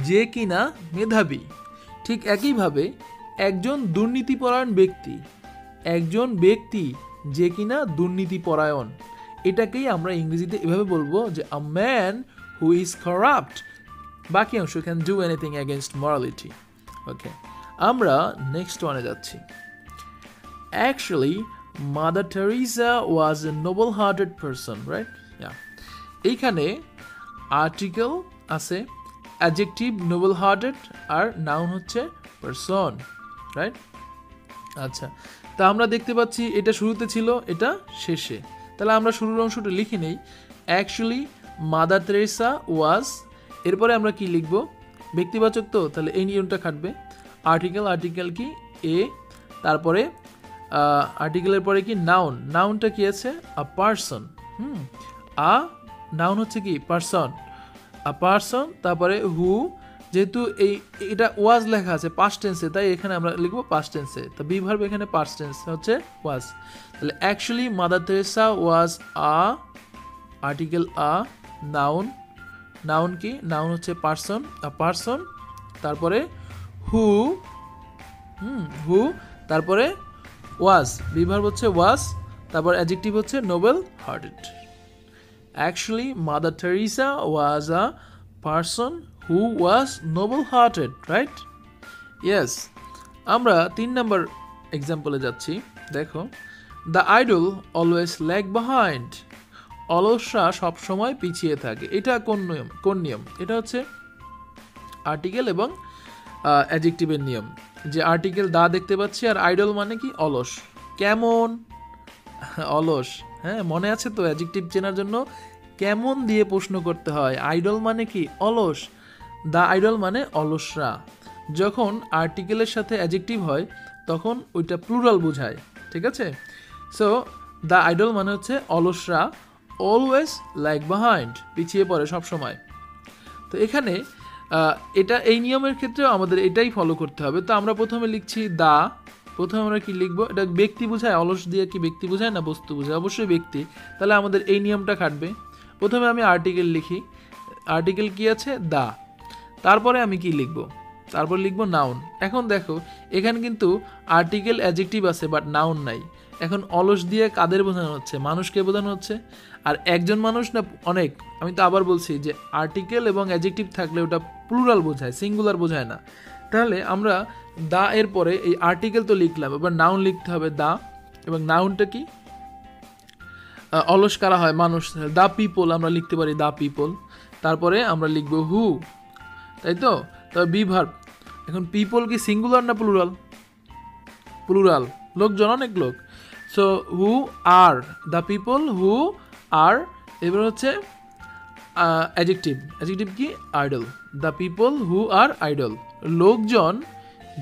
যে কিনা মেধাবী। ঠিক একইভাবে একজন দুর্নীতিপরায়ণ ব্যক্তি, একজন ব্যক্তি যে কিনা দুর্নীতিপরায়ণ, এটাকেই আমরা ইংরেজিতে এভাবে বলবো যে a man who is corrupt. বাকি অংশ can do anything against morality. Okay, আমরা নেক্সট ওয়ানে যাচ্ছি। Actually Mother Teresa was a noble hearted person, right? এইখানে আর্টিকেল আছে, অ্যাডজেক্টিভ নোবেল হার্টেড, আর নাউন হচ্ছে পারসন, রাইট? আচ্ছা, তা আমরা দেখতে পাচ্ছি এটা শুরুতে ছিল, এটা শেষে। তাহলে আমরা শুরুর অংশটা লিখে নেই, অ্যাকচুয়ালি মাদার তেরেসা ওয়াজ, এরপরে আমরা কি লিখব? ব্যক্তিবাচক তো, তাহলে এই নিয়মটা খাটবে। আর্টিকেল, আর্টিকেল কি? এ, তারপরে আর্টিকেলের পরে কি? নাউন, নাউনটা কি আছে? আ পারসন। আ নাউন হচ্ছে কি? পারসন, আ পারসন। তারপরে হু, যেহেতু এটা ওয়াজ লেখা আছে পাস্ট টেন্সে, তাই এখানে আমরা লিখবো পাস্ট টেন্সে। তো বি ভার্ব এখানে পাস্ট টেন্স হচ্ছে ওয়াজ। তাহলে actually mother Teresa was a, article a, noun, noun কি? নাউন হচ্ছে পারসন, আ পারসন। তারপরে হু, হু, তারপরে ওয়াজ, বি ভার্ব হচ্ছে ওয়াজ, তারপর অ্যাডজেক্টিভ হচ্ছে Nobel hearted. Actually, Mother Teresa was a person who was noble-hearted, right? Yes. আমরা 3 নম্বর এক্সাম্পলে যাচ্ছি। দেখো, the idle always lag behind. অলসরা সবসময় পিছিয়ে থাকে। এটা কোন নিয়ম? কোন নিয়ম? এটা হচ্ছে আর্টিকেল এবং অ্যাডজেক্টিভের নিয়ম। যে আর্টিকেল দা দেখতে পাচ্ছি, আর আইডল মানে কি? অলস। কেমন? অলস। হ্যাঁ, মনে আছে তো? অ্যাডজেক্টিভ চেনার জন্য কেমন দিয়ে প্রশ্ন করতে হয়। আইডল মানে কি? অলস। দা আইডল মানে অলসরা। যখন আর্টিকেলের সাথে অ্যাডজেক্টিভ হয় তখন ওইটা প্লুরাল বোঝায়, ঠিক আছে? সো দা আইডল মানে হচ্ছে অলসরা অলওয়েজ ল্যাগ বিহাইন্ড, পিছিয়ে পড়ে সব সময়। তো এখানে এটা এই নিয়মের ক্ষেত্রেও আমাদের এটাই ফলো করতে হবে। তো আমরা প্রথমে লিখছি দা, প্রথমে আমরা কি লিখবো? এটা ব্যক্তি বোঝায়, অলস দিয়ে কি ব্যক্তি বোঝায় না বস্তু বোঝায়? অবশ্যই ব্যক্তি। তাহলে আমাদের এই নিয়মটা খাটবে। প্রথমে আমি আর্টিকেল লিখি, আর্টিকেল কি আছে? দা। তারপরে আমি কি লিখব? তারপর লিখব নাউন। এখন দেখো এখানে কিন্তু আর্টিকেল অ্যাডজেক্টিভ আছে বাট নাউন নাই। এখন অলস দিয়ে কাদের বোঝানো হচ্ছে? মানুষকে বোঝানো হচ্ছে। আর একজন মানুষ না অনেক? আমি তো আবার বলছি যে আর্টিকেল এবং অ্যাডজেক্টিভ থাকলে ওটা প্লুরাল বোঝায়, সিঙ্গুলার বোঝায় না। তাহলে আমরা দা এর পরে এই আর্টিকেল তো লিখলাম, এবার নাউন লিখতে হবে দা। এবং নাউনটা কি? অলস কারা হয়? মানুষ। দা পিপল আমরা লিখতে পারি দা পিপল। তারপরে আমরা লিখবো হু, তাই তো? তবে বি ভার্ব। এখন পিপল কি সিঙ্গুলার না প্লুরাল? প্লুরাল, লোকজন, অনেক লোক। So who are, the people who are. এবার হচ্ছে অ্যাডজেক্টিভ, অ্যাডজেক্টিভ কি? Idle. The people who are idle, লোকজন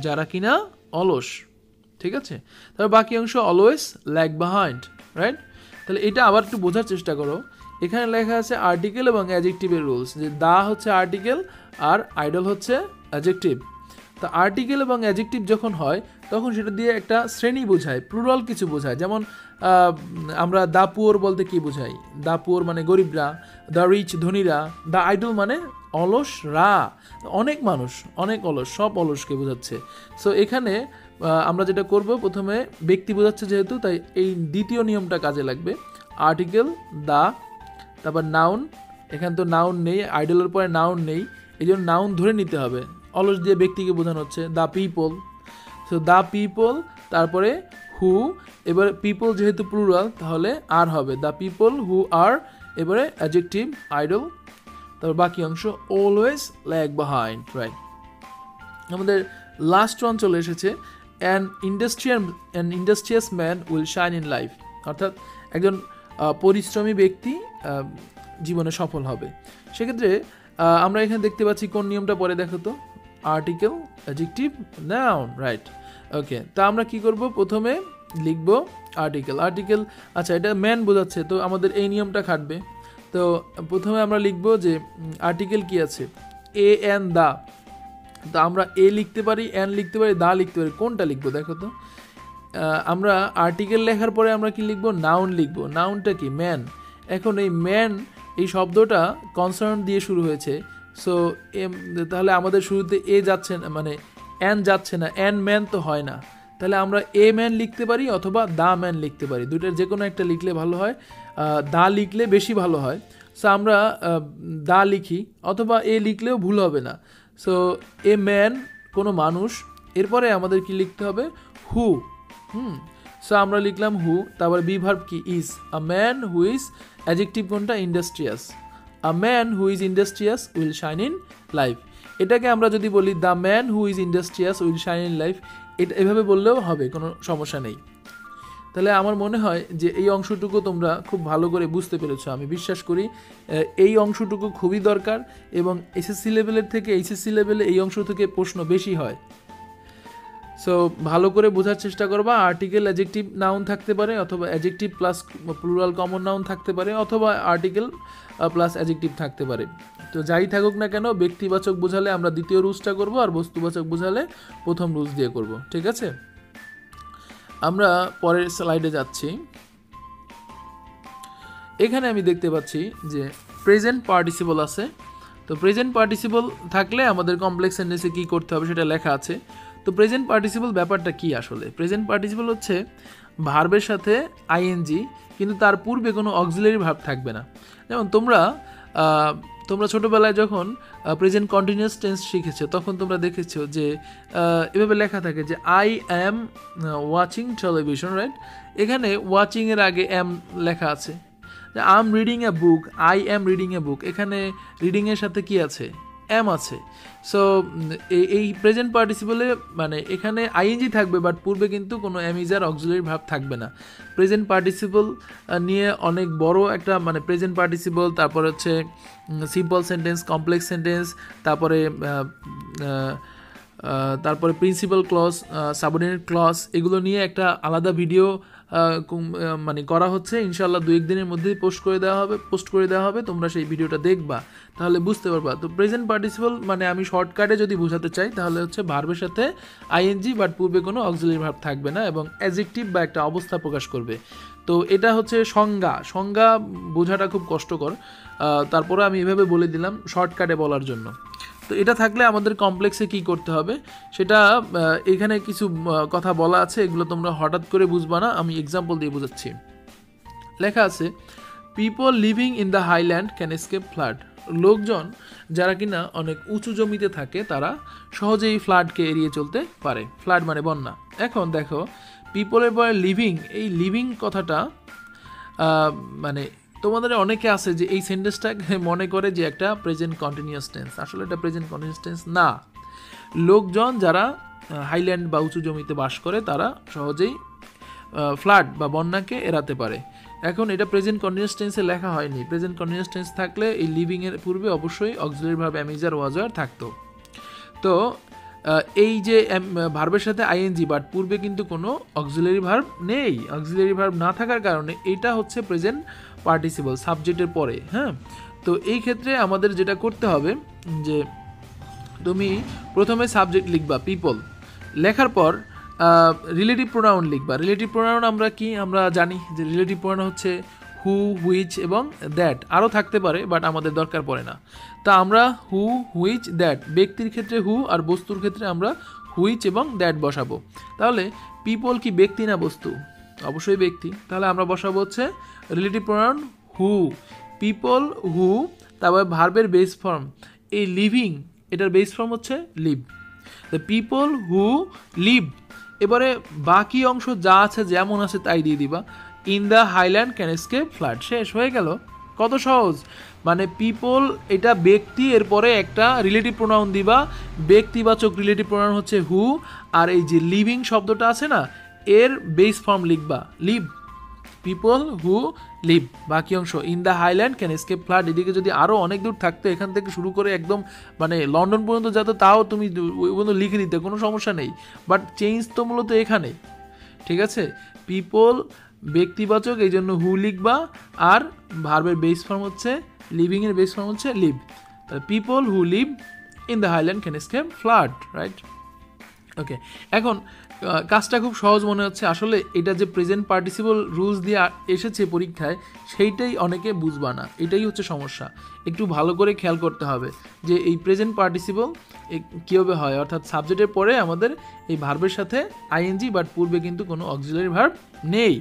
যারা কিনা অলস, ঠিক আছে? তবে বাকি অংশ অলওয়েজ ল্যাগ বিহাইন্ড, রাইট? তাহলে এটা আবার একটু বোঝার চেষ্টা করো। এখানে লেখা আছে আর্টিকেল এবং অ্যাডজেক্টিভের রুলস, যে দা হচ্ছে আর্টিকেল আর আইডল হচ্ছে অ্যাডজেক্টিভ। তো আর্টিকেল এবং অ্যাডজেক্টিভ যখন হয় তখন সেটা দিয়ে একটা শ্রেণী বোঝায়, প্লুরাল কিছু বোঝায়। যেমন আমরা দা পুয়ার বলতে কি বোঝাই? দা পুয়ার মানে গরিবরা, দ্য রিচ ধনীরা। দা আইডল মানে অলসরা, অনেক মানুষ, অনেক অলস, সব অলসকে বোঝাচ্ছে। সো এখানে আমরা যেটা করব, প্রথমে ব্যক্তি বোঝাচ্ছে যেহেতু, তাই এই দ্বিতীয় নিয়মটা কাজে লাগবে। আর্টিকেল দা, তারপর নাউন, এখানে তো নাউন নেই, আইডলের পরে নাউন নেই, এই জন্য নাউন ধরে নিতে হবে। অলস দিয়ে ব্যক্তিকে বোঝানো হচ্ছে, the people, so the people, তারপরে হু, এবারে পিপল যেহেতু প্লুরাল তাহলে আর হবে, দ্য পিপল হু আর, এবারে অ্যাডজেক্টিভ আইডল, তারপর বাকি অংশ অলওয়েজ ল্যাগ বিহাইন্ড, রাইট। আমাদের লাস্ট ওয়ান চলে এসেছে, an industrious man will shine in life, অর্থাৎ একজন পরিশ্রমী ব্যক্তি জীবনে সফল হবে। সেক্ষেত্রে আমরা এখানে দেখতে পাচ্ছি কোন নিয়মটা পরে দেখো তো, আর্টিকেল, অ্যাডজেক্টিভ, নাউন, রাইট। ওকে, তা আমরা কি করব, প্রথমে লিখব আর্টিকেল, আচ্ছা এটা ম্যান বোঝাচ্ছে, তো আমাদের এই নিয়মটা খাটবে। তো প্রথমে আমরা লিখব যে আর্টিকেল কি আছে, এ এন দা, তো আমরা এ লিখতে পারি, এন লিখতে পারি, দা লিখতে পারি, কোনটা লিখবো দেখো তো। আমরা আর্টিকেল লেখার পরে আমরা কি লিখবো, নাউন লিখবো। নাউনটা কি, ম্যান। এখন এই ম্যান এই শব্দটা কনসার্ন দিয়ে শুরু হয়েছে, সো তাহলে আমাদের শুরুতে এ যাচ্ছে না, মানে এন যাচ্ছে না, এন ম্যান তো হয় না, তাহলে আমরা এ ম্যান লিখতে পারি অথবা দা ম্যান লিখতে পারি, দুইটার যে কোনো একটা লিখলে ভালো হয়, দা লিখলে বেশি ভালো হয়। সো আমরা দা লিখি, অথবা এ লিখলেও ভুল হবে না। সো এ ম্যান কোনো মানুষ, এরপরে আমাদের কি লিখতে হবে, হু। সো আমরা লিখলাম হু, তারপর বি ভার্ব কি, is. A man who is, adjective কোনটা, industrious. A man who is industrious will shine in life. এটাকে আমরা যদি বলি the man who is industrious will shine in life, এটা এভাবে বললেও হবে, কোনো সমস্যা নেই। তাহলে আমার মনে হয় যে এই অংশটুকু তোমরা খুব ভালো করে বুঝতে পেরেছো, আমি বিশ্বাস করি। এই অংশটুকু খুবই দরকার, এবং এসএসসি লেভেলের থেকে এইচএসসি লেভেলে এই অংশ থেকে প্রশ্ন বেশি হয়। সো ভালো করে বোঝার চেষ্টা করবা। আর্টিকেল, অ্যাডজেক্টিভ, নাউন থাকতে পারে, অথবা adjective plus plural common noun থাকতে পারে, অথবা আর্টিকেল প্লাস অ্যাডজেক্টিভ থাকতে পারে। তো যাই থাকুক না কেন, ব্যক্তিবাচক বোঝালে আমরা দ্বিতীয় রুলসটা করব, আর বস্তুবাচক বোঝালে প্রথম রুলস দিয়ে করব, ঠিক আছে। আমরা পরের স্লাইডে যাচ্ছি। এখানে আমি দেখতে পাচ্ছি যে প্রেজেন্ট পার্টিসিপল আছে। তো প্রেজেন্ট পার্টিসিপল থাকলে আমাদের কমপ্লেক্স সেন্টেন্সে কী করতে হবে সেটা লেখা আছে। তো প্রেজেন্ট পার্টিসিপল ব্যাপারটা কি আসলে, প্রেজেন্ট পার্টিসিপল হচ্ছে ভার্বের সাথে আইএনজি, কিন্তু তার পূর্বে কোনো অক্সিলারি ভার্ব থাকবে না। যেমন তোমরা ছোটোবেলায় যখন প্রেজেন্ট কন্টিনিউয়াস টেন্স শিখেছো, তখন তোমরা দেখেছো যে এভাবে লেখা থাকে যে I am watching television, right. এখানে ওয়াচিংয়ের আগে অ্যাম লেখা আছে। I am reading a book, I am reading a book, এখানে রিডিংয়ের সাথে কি আছে, অ্যাম আছে। সো এই প্রেজেন্ট পার্টিসিপলে মানে এখানে আইএনজি থাকবে, বাট পূর্বে কিন্তু কোনো অ্যামিজার অক্সিলারি ভার্ব থাকবে না। প্রেজেন্ট পার্টিসিপল নিয়ে অনেক বড় একটা, মানে প্রেজেন্ট পার্টিসিপল, তারপর হচ্ছে সিম্পল সেন্টেন্স, কমপ্লেক্স সেন্টেন্স, তারপরে প্রিন্সিপাল ক্লজ, সাবঅর্ডিনেট ক্লজ, এগুলো নিয়ে একটা আলাদা ভিডিও মানে করা হচ্ছে। ইনশাআল্লাহ 2-1 দিনের মধ্যেই পোস্ট করে দেওয়া হবে। তোমরা সেই ভিডিওটা দেখবা, তাহলে বুঝতে পারবা। তো প্রেজেন্ট পার্টিসিপল মানে আমি শর্টকাটে যদি বোঝাতে চাই, তাহলে হচ্ছে ভার্বের সাথে আইএনজি, বাট পূর্বে কোনো অক্সিলারি ভার্ব থাকবে না, এবং অ্যাডজেক্টিভ বা একটা অবস্থা প্রকাশ করবে। তো এটা হচ্ছে সংজ্ঞা বোঝাটা খুব কষ্টকর, তারপরে আমি এভাবে বলে দিলাম শর্টকাটে বলার জন্য। তো এটা থাকলে আমাদের কমপ্লেক্সে কি করতে হবে সেটা এখানে কিছু কথা বলা আছে, এগুলো তোমরা হঠাৎ করে বুঝবা না, আমি এক্সাম্পল দিয়ে বোঝাচ্ছি। লেখা আছে, people living in the highland can escape flood. লোকজন যারা কিনা অনেক উঁচু জমিতে থাকে, তারা সহজেই ফ্লাডকে এড়িয়ে চলতে পারে। ফ্লাড মানে বন্যা। এখন দেখো, পিপলের পরে লিভিং, এই লিভিং কথাটা মানে তোমাদের অনেকে আছে যে এই সেন্টেন্সটা মনে করে যে একটা প্রেজেন্ট কন্টিনিউয়াস টেন্স, আসলে এটা প্রেজেন্ট কন্টিনিউয়াস টেন্স না। লোকজন যারা হাইল্যান্ড বা উঁচু জমিতে বাস করে, তারা সহজেই ফ্লাড বা বন্যাকে এড়াতে পারে। এখন এটা প্রেজেন্ট কন্টিনিউয়াস টেন্সে লেখা হয়নি। প্রেজেন্ট কন্টিনিউয়াস টেন্স থাকলে এই লিভিংয়ের পূর্বে অবশ্যই অক্সিলারি ভার্ব অ্যামিজার ওয়াজার থাকতো। তো এই যে ভার্বের সাথে আইএনজি, বাট পূর্বে কিন্তু কোনো অক্সিলারি ভার্ব নেই। অক্সিলারি ভার্ব না থাকার কারণে এটা হচ্ছে প্রেজেন্ট পার্টিসিপল সাবজেক্টের পরে। হ্যাঁ, তো এই ক্ষেত্রে আমাদের যেটা করতে হবে যে তুমি প্রথমে সাবজেক্ট লিখবা পিপল, লেখার পর রিলেটিভ প্রোনাউন লিখবা। রিলেটিভ প্রোনাউন আমরা জানি যে রিলেটিভ প্রোনাউন হচ্ছে হু, হুইচ এবং দ্যাট, আরও থাকতে পারে, বাট আমাদের দরকার পড়ে না। তা আমরা হু, হুইচ, দ্যাট, ব্যক্তির ক্ষেত্রে হু আর বস্তুর ক্ষেত্রে আমরা হু হুইচ এবং দ্যাট বসাবো। তাহলে পিপল কি ব্যক্তি না বস্তু? অবশ্যই ব্যক্তি। তাহলে আমরা বসাবো হচ্ছে relative pronoun who, people who, তারপরে ভার্বের বেস ফর্ম এই লিভিং, এটার বেস ফর্ম হচ্ছে live, the people who live. এবারে বাকি অংশ যা আছে যেমন আছে তাই দিয়ে দিবা, in the highland can escape flood, শেষ হয়ে গেল। কত সহজ, মানে পিপল এটা ব্যক্তি, এরপরে একটা রিলেটিভ প্রোনাউন দিবা, ব্যক্তিবাচক রিলেটিভ প্রোনাউন হচ্ছে হু, আর এই যে লিভিং শব্দটা আছে না এর বেস ফর্ম লিখবা লিভ, পিপল হু লিভ। বাকি অংশ in the highland can escape flood. এদিকে যদি আরও অনেক দূর থাকতো, এখান থেকে শুরু করে একদম মানে লন্ডন পর্যন্ত যেত, তাও তুমি ওই পর্যন্ত লিখে দিতে, কোনো সমস্যা নেই। বাট চেঞ্জ তো মূলত এখানে, ঠিক আছে। পিপল ব্যক্তিবাচক, এই জন্য হু লিখবা, আর ভার্বের বেস ফর্ম হচ্ছে লিভিংয়ের বেস ফর্ম হচ্ছে লিভ। তাহলে people who live in the highland can escape flood, right? Okay, এখন কাজটা খুব সহজ মনে হচ্ছে, আসলে এটা যে প্রেজেন্ট পার্টিসিপল রুলস দিয়ে এসেছে পরীক্ষায় সেইটাই অনেকে বুঝবা না, এটাই হচ্ছে সমস্যা। একটু ভালো করে খেয়াল করতে হবে যে এই প্রেজেন্ট পার্টিসিপল কীভাবে হয়, অর্থাৎ সাবজেক্টের পরে আমাদের এই ভার্বের সাথে আইএনজি, বাট পূর্বে কিন্তু কোনো অক্সিলারি ভার্ব নেই,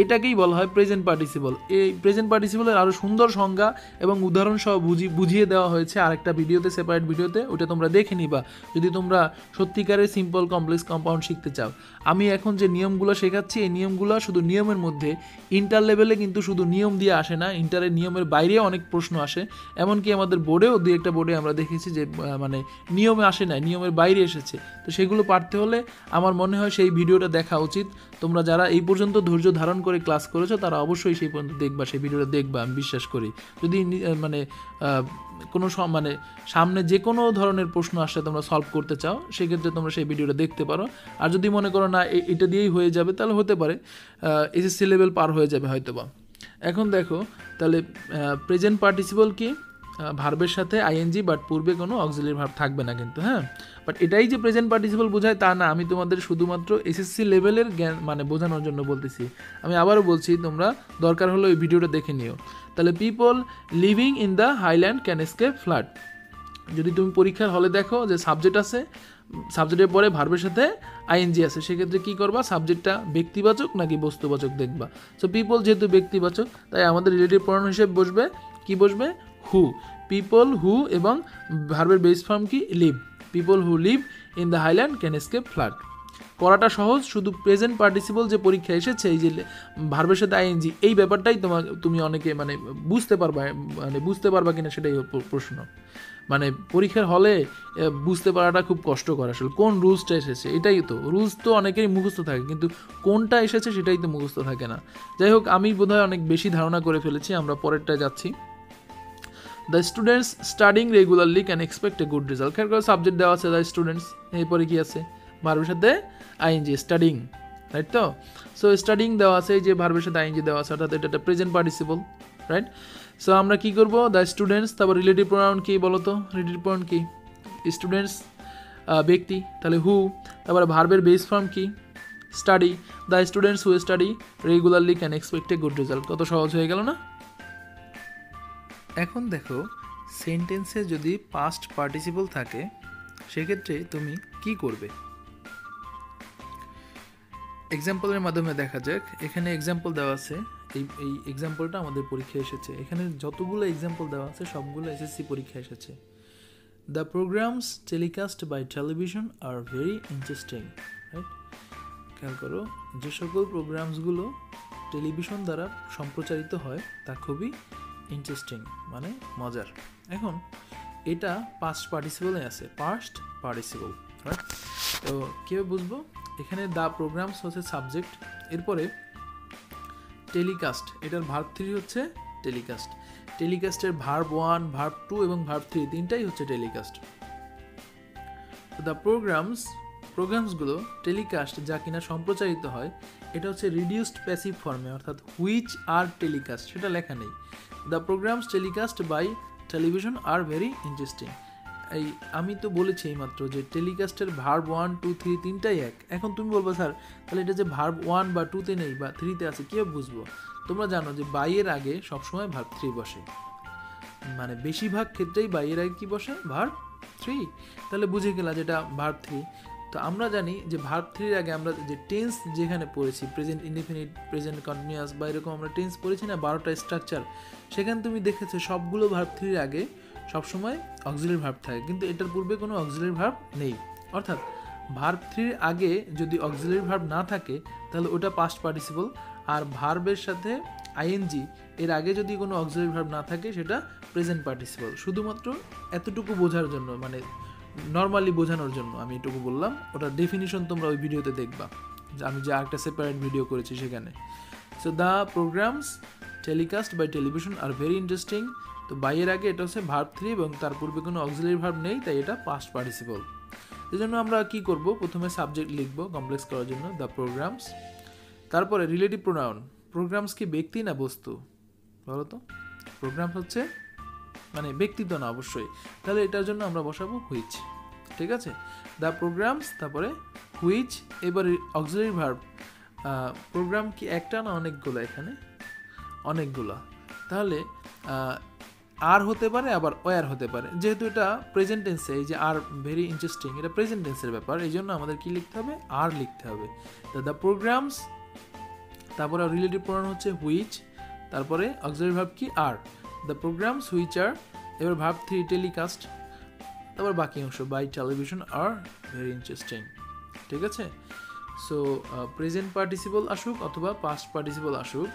এটাকেই বলা হয় প্রেজেন্ট পার্টিসিপল। এই প্রেজেন্ট পার্টিসিপলের আরও সুন্দর সংজ্ঞা এবং উদাহরণ সহ বুঝিয়ে দেওয়া হয়েছে আরেকটা ভিডিওতে, সেপারেট ভিডিওতে, ওটা তোমরা দেখে নিবা যদি তোমরা সত্যিকারের সিম্পল কমপ্লেক্স কম্পাউন্ড শিখতে চাও। আমি এখন যে নিয়মগুলো শেখাচ্ছি এই নিয়মগুলো শুধু নিয়মের মধ্যে, ইন্টার লেভেলে কিন্তু শুধু নিয়ম দিয়ে আসে না, ইন্টারের নিয়মের বাইরে অনেক প্রশ্ন আসে। এমনকি আমাদের বোর্ডেও দুই একটা বোর্ডে আমরা দেখেছি যে মানে নিয়মে আসে না, নিয়মের বাইরে এসেছে। তো সেগুলো পারতে হলে আমার মনে হয় সেই ভিডিওটা দেখা উচিত। তোমরা যারা এই পর্যন্ত ধৈর্য ধারণ করে ক্লাস করেছো তারা অবশ্যই সেই পর্যন্ত দেখবা, সেই ভিডিওটা দেখবা, আমি বিশ্বাস করি। যদি মানে কোনো মানে সামনে যে কোনো ধরনের প্রশ্ন আসলে তোমরা সলভ করতে চাও, সেক্ষেত্রে তোমরা সেই ভিডিওটা দেখতে পারো। আর যদি মনে করো না এটা দিয়েই হয়ে যাবে, তাহলে হতে পারে এসএসসি লেভেল পার হয়ে যাবে হয়তোবা। এখন দেখো, তাহলে প্রেজেন্ট পার্টিসিপল কি? ভার্বের সাথে আইএনজি, বাট পূর্বে কোনো অক্সিলারি ভার্ব থাকবে না কিন্তু, হ্যাঁ। বাট এটাই যে প্রেজেন্ট পার্টিসিপল বোঝায় তা না, আমি তোমাদের শুধুমাত্র এসএসসি লেভেলের জ্ঞান মানে বোঝানোর জন্য বলতেছি। আমি আবারও বলছি, তোমরা দরকার হলে ওই ভিডিওটা দেখে নিও। তাহলে people living in the highland can escape flood. যদি তুমি পরীক্ষার হলে দেখো যে সাবজেক্ট আছে, সাবজেক্টের পরে ভার্বের সাথে আইএনজি আছে, সেক্ষেত্রে কী করবা, সাবজেক্টটা ব্যক্তিবাচক নাকি বস্তুবাচক দেখবা। সো পিপল যেহেতু ব্যক্তিবাচক, তাই আমাদের রিলেটিভ প্রোনাউন হিসেবে বসবে কি? বসবে হু, পিপল হু, এবং ভার্বের বেস ফর্ম কি? Live, people who live in the highland can escape flood. পড়াটা সহজ, শুধু প্রেজেন্ট পার্টিসিপল যে পরীক্ষা এসেছে এই যে ভার্বের সাথে আইএনজি, এই ব্যাপারটাই তুমি অনেকে মানে বুঝতে পারবা কিনা সেটাই প্রশ্ন। মানে পরীক্ষার হলে বুঝতে পারাটা খুব কষ্টকর, আসলে কোন রুলসটা এসেছে, এটাই তো রুলস তো অনেকেরই মুখস্থ থাকে, কিন্তু কোনটা এসেছে সেটাই তো মুখস্থ থাকে না। যাই হোক, আমি বোধহয় অনেক বেশি ধারণা করে ফেলেছি, আমরা পরেরটা যাচ্ছি। The students studying regularly can expect a good result. খেয়াল করে সাবজেক্ট দেওয়া আছে দ্য স্টুডেন্টস, এরপরে কি আছে? ভার্বের সাথে আইএনজি, স্টাডিং, রাইট? তো সো স্টাডিং দেওয়া আছে, এই যে ভার্বের সাথে আইএনজি দেওয়া আছে, অর্থাৎ এটা একটা প্রেজেন্ট পার্টিসিপল, রাইট? সো আমরা কি করব? দ্য স্টুডেন্টস, তারপর রিলেটিভ প্রোনাউন কি বলো তো? রিলেটিভ প্রোনাউন কি? স্টুডেন্টস ব্যক্তি, তাহলে হু, তারপরে ভার্বের বেস ফর্ম কি? Study, the students who study regularly can expect a good result. কত সহজ হয়ে গেল না? এখন দেখো, সেন্টেন্সে যদি পাস্ট পার্টিসিপল থাকে সেক্ষেত্রে তুমি কি করবে? এক্সাম্পলের মাধ্যমে দেখা যাক। এখানে এক্সাম্পল দেওয়া আছে, এই এক্সাম্পলটা আমাদের পরীক্ষায় এসেছে। এখানে যতগুলো এক্সাম্পল দেওয়া আছে সবগুলো এসএসসি পরীক্ষায় এসেছে। The programmes telecast by television are very interesting, right? খেয়াল করো, যে সকল প্রোগ্রামসগুলো টেলিভিশন দ্বারা সম্প্রচারিত হয় তা খুবই ইন্টারেস্টিং, মানে মজার। এখন এটা পাস্ট পার্টিসিপলে আছে, পাস্ট পার্টিসিপল, রাইট? তো কীভাবে বুঝবো? এখানে দ্য প্রোগ্রামস হচ্ছে সাবজেক্ট, এরপরে টেলিকাস্ট, এটার ভার্ব 3 হচ্ছে টেলিকাস্ট, টেলিকাস্টের ভার্ব 1, ভার্ব 2 এবং ভার্ব 3 তিনটাই হচ্ছে টেলিকাস্ট। দ্য প্রোগ্রামসগুলো টেলিকাস্ট যা কিনা সম্প্রচারিত হয়, এটা হচ্ছে রিডিউসড প্যাসিভ ফর্মে, অর্থাৎ হুইচ আর টেলিকাস্ট সেটা লেখা নেই। The programmes telecast by television are very interesting. এই আমি তো বলেছি এইমাত্র যে টেলিকাস্টের ভার্ব 1, 2, 3 তিনটাই এক। এখন তুমি বলবো স্যার তাহলে এটা যে ভার্ব 1 বা 2-তে নেই বা 3-তে আছে কীভাবে বুঝবো? তোমরা জানো যে বাইয়ের আগে সবসময় ভার্ব 3 বসে, মানে বেশিরভাগ ক্ষেত্রেই বাইয়ের আগে কি বসে? ভার্ব 3। তাহলে বুঝে গেলা যেটা ভার্ব 3। তো আমরা জানি যে ভার্ব থ্রির আগে আমরা যে টেন্স যেখানে পড়েছি, প্রেজেন্ট ইনডিফিনিট, প্রেজেন্ট কন্টিনিউয়াস বা এরকম আমরা টেন্স পড়েছি না 12টা স্ট্রাকচার, সেখানে তুমি দেখেছো সবগুলো ভার্ব থ্রির আগে সবসময় অক্সিলারি ভার্ব থাকে, কিন্তু এটার পূর্বে কোনো অক্সিলারি ভার্ব নেই। অর্থাৎ ভার্ব থ্রির আগে যদি অক্সিলারি ভার্ব না থাকে তাহলে ওটা পাস্ট পার্টিসিপল, আর ভার্বের সাথে আইএনজি এর আগে যদি কোনো অক্সিলারি ভার্ব না থাকে সেটা প্রেজেন্ট পার্টিসিপল। শুধুমাত্র এতটুকু বোঝার জন্য, মানে নর্মালি বোঝানোর জন্য আমি এটুকু বললাম। ওটার ডেফিনিশন তোমরা ওই ভিডিওতে দেখবা, আমি যে আরেকটা সেপারেট ভিডিও করেছি সেখানে। So the programmes telecast by television are very interesting. তো বাইয়ের আগে এটা হচ্ছে ভার্ব থ্রি এবং তার পূর্বে কোনো অক্সিলারি ভার্ব নেই, তাই এটা পাস্ট পার্টিসিপল। এই জন্য আমরা কি করব, প্রথমে সাবজেক্ট লিখব কমপ্লেক্স করার জন্য, দ্য প্রোগ্রামস। তারপরে রিলেটিভ প্রোনাউন। প্রোগ্রামস কি ব্যক্তি না বস্তু বলো তো? প্রোগ্রামস হচ্ছে মানে ব্যক্তি তো না অবশ্যই, তাহলে এটার জন্য আমরা বসাবো হুইচ। ঠিক আছে, দ্য প্রোগ্রামস, তারপরে হুইচ। এবারে অক্সিলারি ভার্ব। প্রোগ্রাম কি একটা না অনেকগুলো? এখানে অনেকগুলো, তাহলে আর হতে পারে আবার ওয়ার হতে পারে। যেহেতু এটা প্রেজেন্ট টেন্সে, এই যে আর ভেরি ইন্টারেস্টিং, এটা প্রেজেন্ট টেন্সের ব্যাপার, এই জন্য আমাদের কি লিখতে হবে? আর লিখতে হবে। দ্য প্রোগ্রামস, তারপরে রিলেটিভ প্রোনাউন হচ্ছে হুইচ, তারপরে অক্সিলারি ভার্ব কি? Are. The programmes which are, এবার ভার্ব থ্রি টেলিকাস্ট, তারপর বাকি অংশ by television are very interesting. ঠিক আছে, সো প্রেজেন্ট পার্টিসিপল আসুক অথবা পাস্ট পার্টিসিপল আসুক,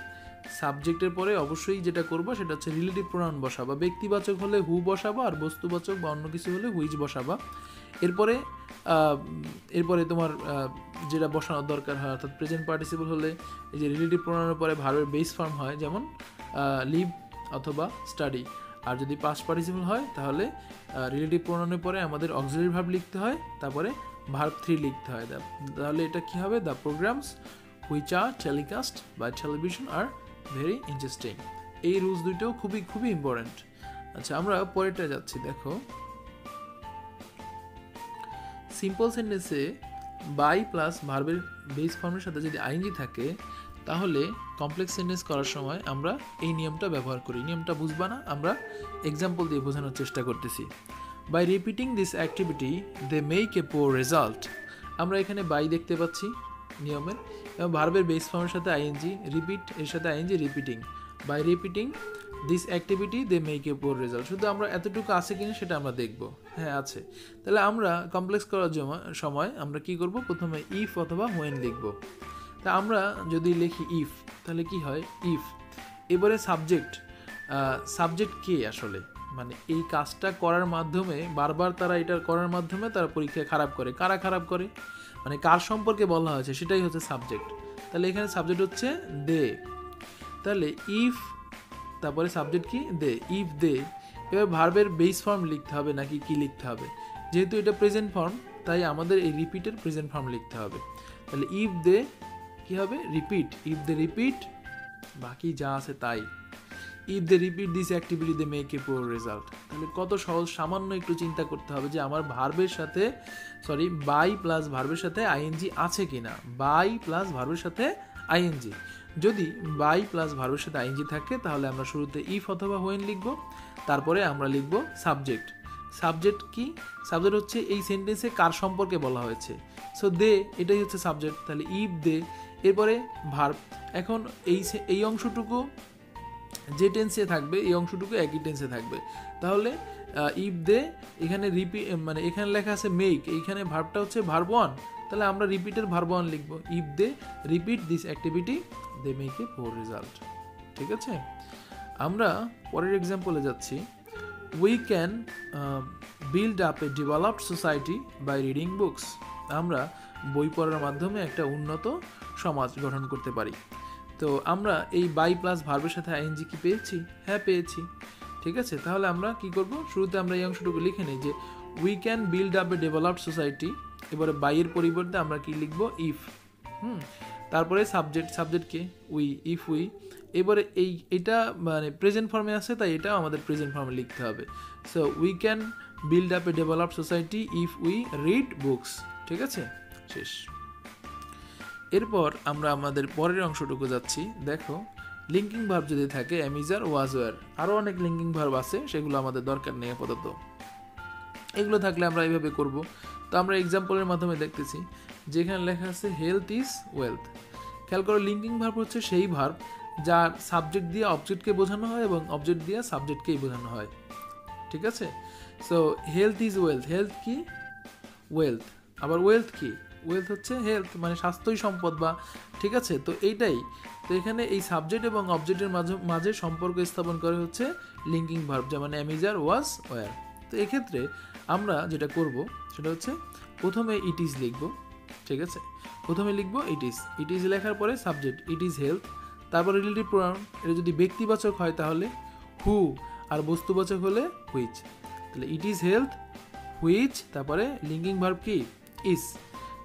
সাবজেক্টের পরে অবশ্যই যেটা করবো সেটা হচ্ছে রিলেটিভ প্রোনাউন বসাবা। ব্যক্তিবাচক হলে হু বসাবা, আর বস্তুবাচক বা অন্য কিছু হলে হুইচ বসাবা। এরপরে তোমার যেটা বসানোর দরকার হয়, অর্থাৎ প্রেজেন্ট পার্টিসিপল হলে এই যে রিলেটিভ প্রোনাউনের পরে ভার্বের বেস ফর্ম হয়, যেমন লিভ অথবা স্টাডি। আর যদি পাস্ট পার্টিসিপল হয় তাহলে রিলেটিভ প্রোনাউনের পরে আমাদের অক্সিলারি ভার্ব লিখতে হয়, তারপরে ভার্ব থ্রি লিখতে হয়। তাহলে এটা কি হবে? The programmes which are telecast by television are very interesting. এই রুলস দুইটাও খুবই খুবই ইম্পর্টেন্ট। আচ্ছা, আমরা পরেরটা যাচ্ছি। দেখো, সিম্পল সেন্টেন্সে বাই প্লাস ভার্বের বেস ফর্মের সাথে যদি আইএনজি থাকে তাহলে কমপ্লেক্স সেন্টেন্স করার সময় আমরা এই নিয়মটা ব্যবহার করি। নিয়মটা বুঝবা না, আমরা এক্সাম্পল দিয়ে বোঝানোর চেষ্টা করতেছি। By repeating this activity they make a poor result. আমরা এখানে বাই দেখতে পাচ্ছি নিয়মের, এবং ভার্বের বেস ফর্মের সাথে আইএনজি, রিপিট এর সাথে ING, repeating. By repeating this activity they make a poor result. শুধু আমরা এতটুকু আছে কিনা সেটা আমরা দেখব। হ্যাঁ আছে, তাহলে আমরা কমপ্লেক্স করার সময় আমরা কি করব? প্রথমে ইফ অথবা হোয়েন লিখব। তা আমরা যদি লিখি ইফ, তাহলে কি হয়? ইফ। এবারে সাবজেক্ট কে আসলে, মানে এই কাজটা করার মাধ্যমে বারবার তারা এটা করার মাধ্যমে তারা পরীক্ষায় খারাপ করে। কারা খারাপ করে, মানে কার সম্পর্কে বলা হয়েছে সেটাই হচ্ছে সাবজেক্ট। তাহলে এখানে সাবজেক্ট হচ্ছে দে। তাহলে ইফ, তারপরে সাবজেক্ট কি? দে। If they. এবার ভার্বের বেস ফর্ম লিখতে হবে নাকি কি লিখতে হবে? যেহেতু এটা প্রেজেন্ট ফর্ম, তাই আমাদের এই রিপিটের প্রেজেন্ট ফর্ম লিখতে হবে। তাহলে ইফ দে কি হবে? রিপিট। ইফ দে রিপিট, বাকি যা আছে তাই। If they repeat this activity they make a poor result. তাহলে কত সহজ, সামান্য একটু চিন্তা করতে হবে যে আমার ভার্বের সাথে বাই প্লাস ভার্বের সাথে আইএনজি আছে কিনা। বাই প্লাস ভার্বের সাথে আইএনজি, যদি বাই প্লাস ভার্বের সাথে আইএনজি থাকে তাহলে আমরা শুরুতে ইফ অথবা হোয়েন লিখব, তারপরে আমরা লিখব সাবজেক্ট। সাবজেক্ট কি? সাবজেক্ট হচ্ছে এই সেন্টেন্সে কার সম্পর্কে বলা হয়েছে। সো দে, এটাই হচ্ছে সাবজেক্ট। তাহলে ইফ দে, এরপরে ভার্ব। এখন এই অংশটুকু যে টেন্সে থাকবে এই অংশটুকু একই টেন্সে থাকবে। তাহলে ইফ দে, এখানে রিপিট, মানে এখানে লেখা আছে মেক, এইখানে ভার্বটা হচ্ছে ভার্ব ওয়ান, তাহলে আমরা রিপিটের ভার্ব ওয়ান লিখবো। If they repeat this activity they make a poor result. ঠিক আছে, আমরা পরের এক্সাম্পলে যাচ্ছি। We can build up a developed society by reading books. আমরা বই পড়ার মাধ্যমে একটা উন্নত সমাজ গঠন করতে পারি। তো আমরা এই বাই প্লাস ভার্বের সাথে আইএনজি কি পেয়েছি? হ্যাঁ পেয়েছি। ঠিক আছে, তাহলে আমরা কি করব? শুরুতে আমরা এই অংশটুকু লিখে নিই যে we can build up a developed society. এবারে বাইয়ের পরিবর্তে আমরা কি লিখবো? ইফ। তারপরে সাবজেক্টকে উই, ইফ উই। এবারে এটা মানে প্রেজেন্ট ফর্মে আছে, তাই এটা আমাদের প্রেজেন্ট ফর্মে লিখতে হবে। So we can build up a developed society if we read books. ঠিক আছে, শেষ। এরপর আমরা আমাদের পরের অংশটুকু যাচ্ছি। দেখো, লিঙ্কিং ভার্ব যদি থাকে অ্যামিজার, ওয়াজ, ওয়ার, আরও অনেক লিঙ্কিং ভার্ব আছে, সেগুলো আমাদের দরকার নেই আপাতত। এগুলো থাকলে আমরা এইভাবে করব। তো আমরা এক্সাম্পলের মাধ্যমে দেখতেছি, যেখানে লেখা আছে হেলথ ইজ ওয়েলথ। খেয়াল করো, লিঙ্কিং ভার্ব হচ্ছে সেই ভার্ব যার সাবজেক্ট দিয়ে অবজেক্টকে বোঝানো হয় এবং অবজেক্ট দিয়ে সাবজেক্টকেই বোঝানো হয়। ঠিক আছে? So health is wealth, health কি? ওয়েলথ। আবার ওয়েলথ কি? ওয়েলথ হচ্ছে হেলথ, মানে স্বাস্থ্যই সম্পদ বা, ঠিক আছে? তো এইটাই, তো এখানে এই সাবজেক্ট এবং অবজেক্টের মাঝে সম্পর্ক স্থাপন করে হচ্ছে লিঙ্কিং ভার্ব, যেমন am is are, was, were. তো এক্ষেত্রে আমরা যেটা করব সেটা হচ্ছে প্রথমে ইট ইজ লিখব। ঠিক আছে? প্রথমে লিখব ইট ইজ। ইট ইজ লেখার পরে সাবজেক্ট ইট ইজ হেলথ, তারপর রিলেটিভ প্রোনাউন। এটা যদি ব্যক্তিবাচক হয় তাহলে হু, আর বস্তুবাচক হলে হুইচ। তাহলে ইট ইজ হেলথ হুইচ, তারপরে লিঙ্কিং ভার্ব কি? Is.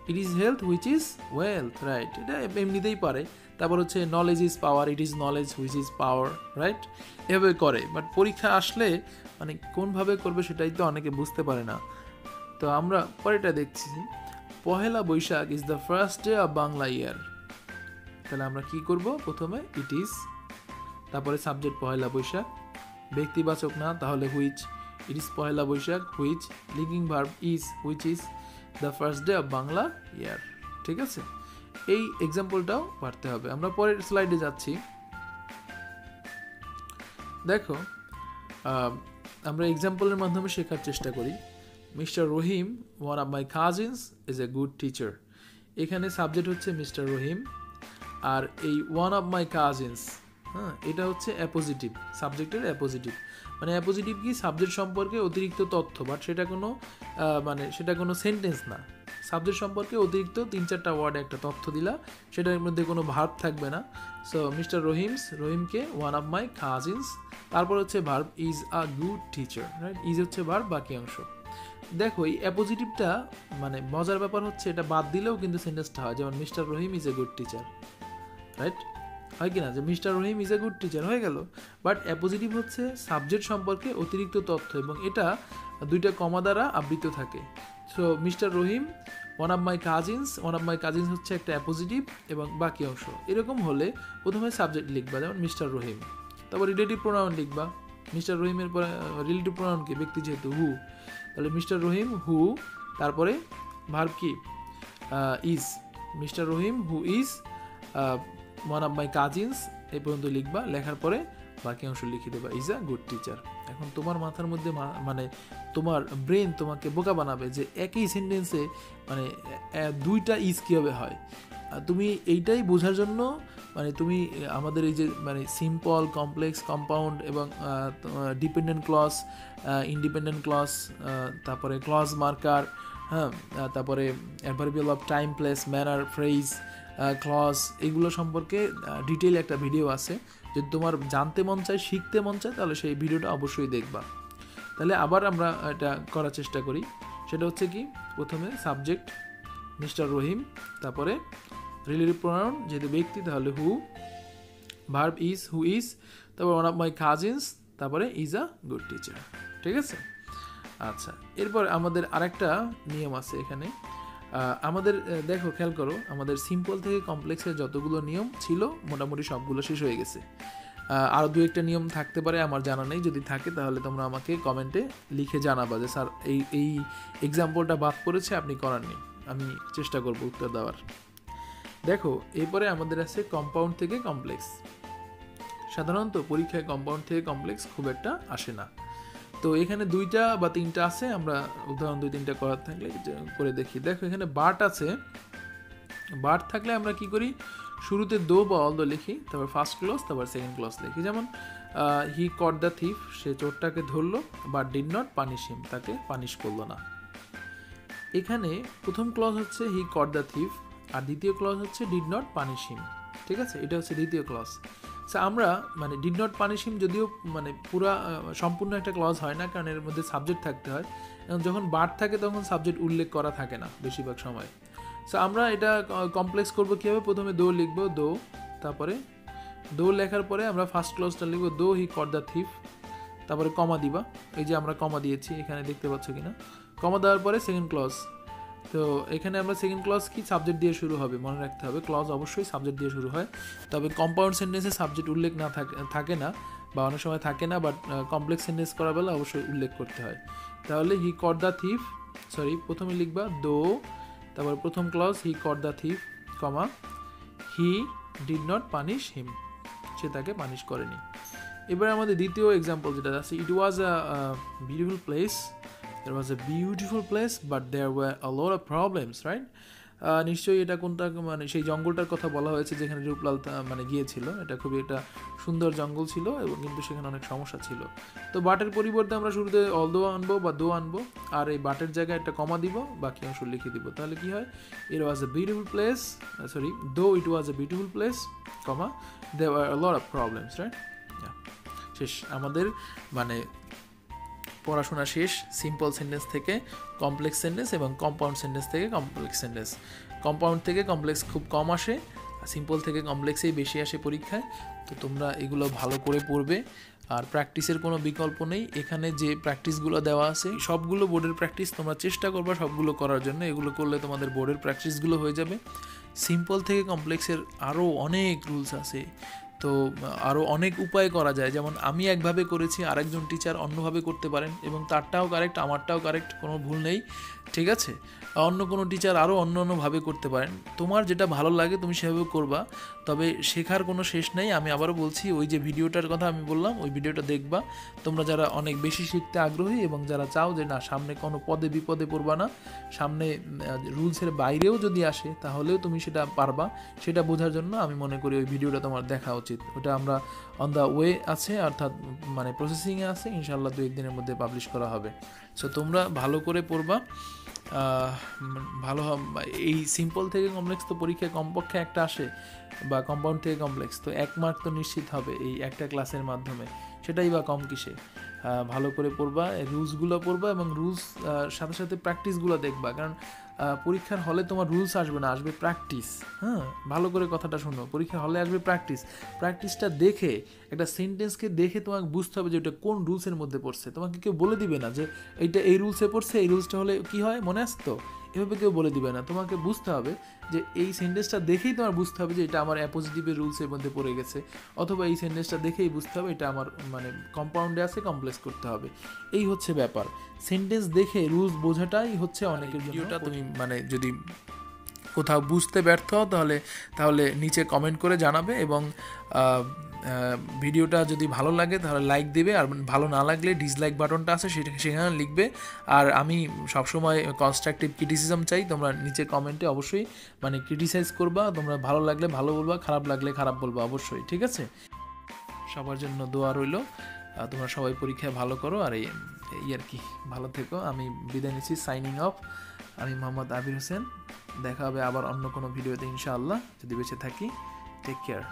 It is health which is wealth, right? এটা এমনিতেই পারে। তারপর হচ্ছে knowledge is power, it is knowledge which is power, right? এভাবে করে, বাট পরীক্ষা আসলে মানে কোনভাবে করবে সেটাই তো অনেকে বুঝতে পারে না। তো আমরা পরেটা দেখছি, Pohela Boishakh is the first day of Bangla year. তাহলে আমরা কি করব? প্রথমে ইট ইজ, তারপরে সাবজেক্ট পহেলা বৈশাখ, ব্যক্তিবাচক না তাহলে which, it is Pohela Boishakh which, linking verb is which is the first day of Bangla year. ঠিক আছে? এই এক্সাম্পলটাও পারতে হবে। আমরা পরের স্লাইডে যাচ্ছি। দেখো, আমরা এক্সাম্পলের মাধ্যমে শেখার চেষ্টা করি। Mister Rahim, one of my cousins, is a good teacher. এখানে সাবজেক্ট হচ্ছে মিস্টার রহিম, আর এই ওয়ান অফ মাই কাজিনস, হ্যাঁ, এটা হচ্ছে অ্যাপোজিটিভ, সাবজেক্টের অ্যাপোজিটিভ। মানে অ্যাপোজিটিভ কি? সাবজেক্ট সম্পর্কে অতিরিক্ত তথ্য, বাট সেটা কোনো সেন্টেন্স না। সাবজেক্ট সম্পর্কে অতিরিক্ত 3-4টা ওয়ার্ড একটা তথ্য দিলা, সেটার মধ্যে কোনো ভার্ব থাকবে না। সো মিস্টার রহিমকে ওয়ান অফ মাই কাজিনস, তারপর হচ্ছে verb is a good teacher, right? Is হচ্ছে ভার্ব, বাকি অংশ। দেখো, এই অ্যাপোজিটিভটা মানে মজার ব্যাপার হচ্ছে এটা বাদ দিলেও কিন্তু সেন্টেন্সটা হয়, যেমন mister Rahim is a good teacher, right? হয় কি না, যে mister Rahim is a good teacher হয়ে গেল, বাট অ্যাপোজিটিভ হচ্ছে সাবজেক্ট সম্পর্কে অতিরিক্ত তথ্য এবং এটা 2টা কমা দ্বারা আবৃত থাকে। So mister Rahim one of my cousins হচ্ছে একটা অ্যাপোজিটিভ এবং বাকি অংশ। এরকম হলে প্রথমে সাবজেক্ট লিখবা, যেমন মিস্টার রহিম, তারপর রিলেটিভ প্রোনাউন লিখবা। মিস্টার রহিমের পরে রিলেটিভ প্রোনাউন কি? ব্যক্তি যেহেতু হু, তাহলে মিস্টার রহিম হু, তারপরে ভার্ব কি? Is. Mister Rahim who is one of my cousins, এই পর্যন্ত লিখবা। লেখার পরে বাকি অংশ লিখে দেবা, ইজ আ গুড টিচার। এখন তোমার মাথার মধ্যে মানে তোমার ব্রেন তোমাকে বোকা বানাবে যে একই সেন্টেন্সে মানে 2টা ইজ কীভাবে হয়। তুমি এইটাই বোঝার জন্য মানে তুমি আমাদের এই যে মানে সিম্পল, কমপ্লেক্স, কম্পাউন্ড এবং ডিপেন্ডেন্ট ক্লজ, ইন্ডিপেন্ডেন্ট ক্লজ, তারপরে ক্লজ মার্কার, হ্যাঁ, তারপরে adverbial of time, place, manner, phrase, clause, এগুলো সম্পর্কে ডিটেইল একটা ভিডিও আছে। যদি তোমার জানতে মন চায়, শিখতে মন চায়, তাহলে সেই ভিডিওটা অবশ্যই দেখবা। তাহলে আবার আমরা এটা করার চেষ্টা করি। সেটা হচ্ছে কি? প্রথমে সাবজেক্ট মিস্টার রহিম, তারপরে রিলেটিভ প্রোনাউন যেহেতু ব্যক্তি তাহলে হু, ভার্ব ইজ হু ইজ, তারপর ওয়ান অফ মাই কাজিনস, তারপরে ইজ আ গুড টিচার। ঠিক আছে? আচ্ছা, এরপর আমাদের আরেকটা নিয়ম আছে এখানে। আমাদের দেখো, খেয়াল করো, আমাদের সিম্পল থেকে কমপ্লেক্সের যতগুলো নিয়ম ছিল মোটামুটি সবগুলো শেষ হয়ে গেছে। আরও 2-1টা নিয়ম থাকতে পারে, আমার জানা নেই। যদি থাকে তাহলে তোমরা আমাকে কমেন্টে লিখে জানাবা যে স্যার এই এক্সাম্পলটা বাদ পড়েছে, আপনি করাননি। আমি চেষ্টা করব উত্তর দেওয়ার। দেখো, এরপরে আমাদের আছে কম্পাউন্ড থেকে কমপ্লেক্স। সাধারণত পরীক্ষায় কম্পাউন্ড থেকে কমপ্লেক্স খুব একটা আসে না। তো এখানে 2টা বা 3টা আছে, আমরা উদাহরণ 2-3টা করার থাকলে করে দেখি। দেখো, এখানে বার্ট আছে। বার্ট থাকলে আমরা কি করি? শুরুতে দো বা অল দো লিখি, তারপর ফার্স্ট ক্লজ, তারপর সেকেন্ড ক্লজ লিখি। যেমন হি কট দ্য থিফ, সে চোরটাকে ধরলো, বাট ডিড নট পানিশ হিম, তাকে পানিশ করলো না। এখানে প্রথম ক্লজ হচ্ছে হি কট দ্য থিফ, আর দ্বিতীয় ক্লজ হচ্ছে ডিড নট পানিশ হিম। ঠিক আছে? এটা হচ্ছে দ্বিতীয় ক্লজ। আমরা মানে ডিড নট পানিশ হিম যদিও মানে সম্পূর্ণ একটা ক্লজ হয় না, কারণ এর মধ্যে সাবজেক্ট থাকতে হয়। এবং যখন বার্ট থাকে তখন সাবজেক্ট উল্লেখ করা থাকে না বেশিরভাগ সময়। আমরা এটা কমপ্লেক্স করবো কীভাবে? প্রথমে দো লিখবো, দো, তারপরে দো লেখার পরে আমরা ফার্স্ট ক্লজটা লিখবো, দো হি কট দ্য থিফ, তারপরে কমা দিবা। এই যে আমরা কমা দিয়েছি, এখানে দেখতে পাচ্ছ কিনা? কমা দেওয়ার পরে সেকেন্ড ক্লজ, তো এখানে আমরা সেকেন্ড ক্লজ কি সাবজেক্ট দিয়ে শুরু হবে, মনে রাখতে হবে ক্লজ অবশ্যই সাবজেক্ট দিয়ে শুরু হয়। তবে কম্পাউন্ড সেন্টেন্সে সাবজেক্ট উল্লেখ না থাকে না, বা অনেক সময় থাকে না, বাট কমপ্লেক্স সেন্টেন্স করার বেলা অবশ্যই উল্লেখ করতে হয়। তাহলে he caught the thief, sorry প্রথমে লিখবা দো, তারপর প্রথম clause he caught the thief, comma he did not punish him, সে তাকে পানিশ করেনি। এবার আমাদের দ্বিতীয় এক্সাম্পল যেটা আছে, it was a beautiful place, there was a beautiful place but there were a lot of problems, right? নিশ্চয়ই এটা কোনটা, মানে সেই জঙ্গলটার কথা বলা হয়েছে যেখানে রূপলাল মানে গিয়েছিল। এটা খুবই একটা সুন্দর জঙ্গল ছিল এবং কিন্তু সেখানে অনেক সমস্যা ছিল। তো বাটের পরিবর্তে আমরা শুরুতে অলদো আনবো বা দো আনবো, আর এই বাটের জায়গায় একটা কমা দিব, বাকি অংশ লিখে দিব। তাহলে কি হয়, it was a beautiful place, sorry though it was a beautiful place, comma there were a lot of problems, right? শেষ আমাদের মানে পড়াশোনা শেষ সিম্পল সেন্টেন্স থেকে কমপ্লেক্স সেন্টেন্স এবং কম্পাউন্ড সেন্টেন্স থেকে কমপ্লেক্স সেন্টেন্স। কম্পাউন্ড থেকে কমপ্লেক্স খুব কম আসে, সিম্পল থেকে কমপ্লেক্সেই বেশি আসে পরীক্ষায়। তো তোমরা এগুলো ভালো করে পড়বে, আর প্র্যাকটিসের কোনো বিকল্প নেই। এখানে যে প্র্যাকটিসগুলো দেওয়া আছে সবগুলো বোর্ডের প্র্যাকটিস, তোমরা চেষ্টা করবা সবগুলো করার জন্য। এগুলো করলে তোমাদের বোর্ডের প্র্যাকটিসগুলো হয়ে যাবে। সিম্পল থেকে কমপ্লেক্সের আরও অনেক রুলস আছে, তো আরও অনেক উপায় করা যায়। যেমন আমি একভাবে করেছি, আরেকজন টিচার অন্যভাবে করতে পারেন এবং তারটাও কারেক্ট, আমারটাও কারেক্ট, কোনো ভুল নেই, ঠিক আছে? অন্য কোনো টিচার আরও অন্যভাবে করতে পারেন। তোমার যেটা ভালো লাগে তুমি সেভাবে করবা, তবে শেখার কোনো শেষ নেই। আমি আবারও বলছি, ওই যে ভিডিওটার কথা আমি বললাম, ওই ভিডিওটা দেখবা। তোমরা যারা অনেক বেশি শিখতে আগ্রহী এবং যারা চাও যে না সামনে কোনো পদে বিপদে পড়বা না, সামনে রুলসের বাইরেও যদি আসে তাহলেও তুমি সেটা পারবা, সেটা বোঝার জন্য আমি মনে করি ওই ভিডিওটা তোমার দেখা উচিত। ওটা আমরা অন দ্য ওয়ে আছে, অর্থাৎ মানে প্রসেসিংয়ে আছে, ইনশাআল্লাহ 2-1 দিনের মধ্যে পাবলিশ করা হবে। সো তোমরা ভালো করে পড়বা, ভালো এই সিম্পল থেকে কমপ্লেক্স তো পরীক্ষায় কমপক্ষে একটা আসে, বা কম্পাউন্ড থেকে কমপ্লেক্স তো 1 মার্ক তো নিশ্চিত হবে এই একটা ক্লাসের মাধ্যমে, সেটাই বা কম কিসে। ভালো করে পড়বা, রুলসগুলো পড়বা এবং রুলস সাথে সাথে প্র্যাকটিসগুলো দেখবা, কারণ পরীক্ষার হলে তোমার রুলস আসবে না, আসবে প্র্যাকটিস। হ্যাঁ, ভালো করে কথাটা শোনো, পরীক্ষার হলে আসবে প্র্যাকটিস। প্র্যাকটিসটা দেখে, একটা সেন্টেন্সকে দেখে তোমাকে বুঝতে হবে যে ওটা কোন রুলসের মধ্যে পড়ছে। তোমাকে কেউ বলে দিবে না যে এইটা এই রুলসে পড়ছে, এই রুলসটা হলে কি হয় মনে আসতো, এভাবে কেউ বলে দিবে না। তোমাকে বুঝতে হবে যে এই সেন্টেন্সটা দেখেই তোমার বুঝতে হবে যে এটা আমার অ্যাপোজিটিভের রুলসের মধ্যে পড়ে গেছে, অথবা এই সেন্টেন্সটা দেখেই বুঝতে হবে এটা আমার মানে কম্পাউন্ডে আছে, কমপ্লেক্স করতে হবে। এই হচ্ছে ব্যাপার, সেন্টেন্স দেখে রুলস বোঝাটাই হচ্ছে অনেকের জন্য। তুমি মানে যদি কোথাও বুঝতে ব্যর্থ হও তাহলে নিচে কমেন্ট করে জানাবে, এবং ভিডিওটা যদি ভালো লাগে তাহলে লাইক দেবে, আর ভালো না লাগলে ডিসলাইক বাটনটা আছে সেখানে লিখবে। আর আমি সবসময় কনস্ট্রাকটিভ ক্রিটিসিজম চাই, তোমরা নিচে কমেন্টে অবশ্যই মানে ক্রিটিসাইজ করবা, তোমরা ভালো লাগলে ভালো বলবা, খারাপ লাগলে খারাপ বলবা অবশ্যই, ঠিক আছে? সবার জন্য দোয়া রইল, তোমরা সবাই পরীক্ষায় ভালো করো, আর এই আর কি, ভালো থেকো। আমি বিদায় নিচ্ছি, সাইনিং অফ। আমি মোহাম্মদ আবির হোসেন। দেখা হবে আবার অন্য কোনো ভিডিওতে ইনশাআল্লাহ, যদি বেঁচে থাকি। Take care.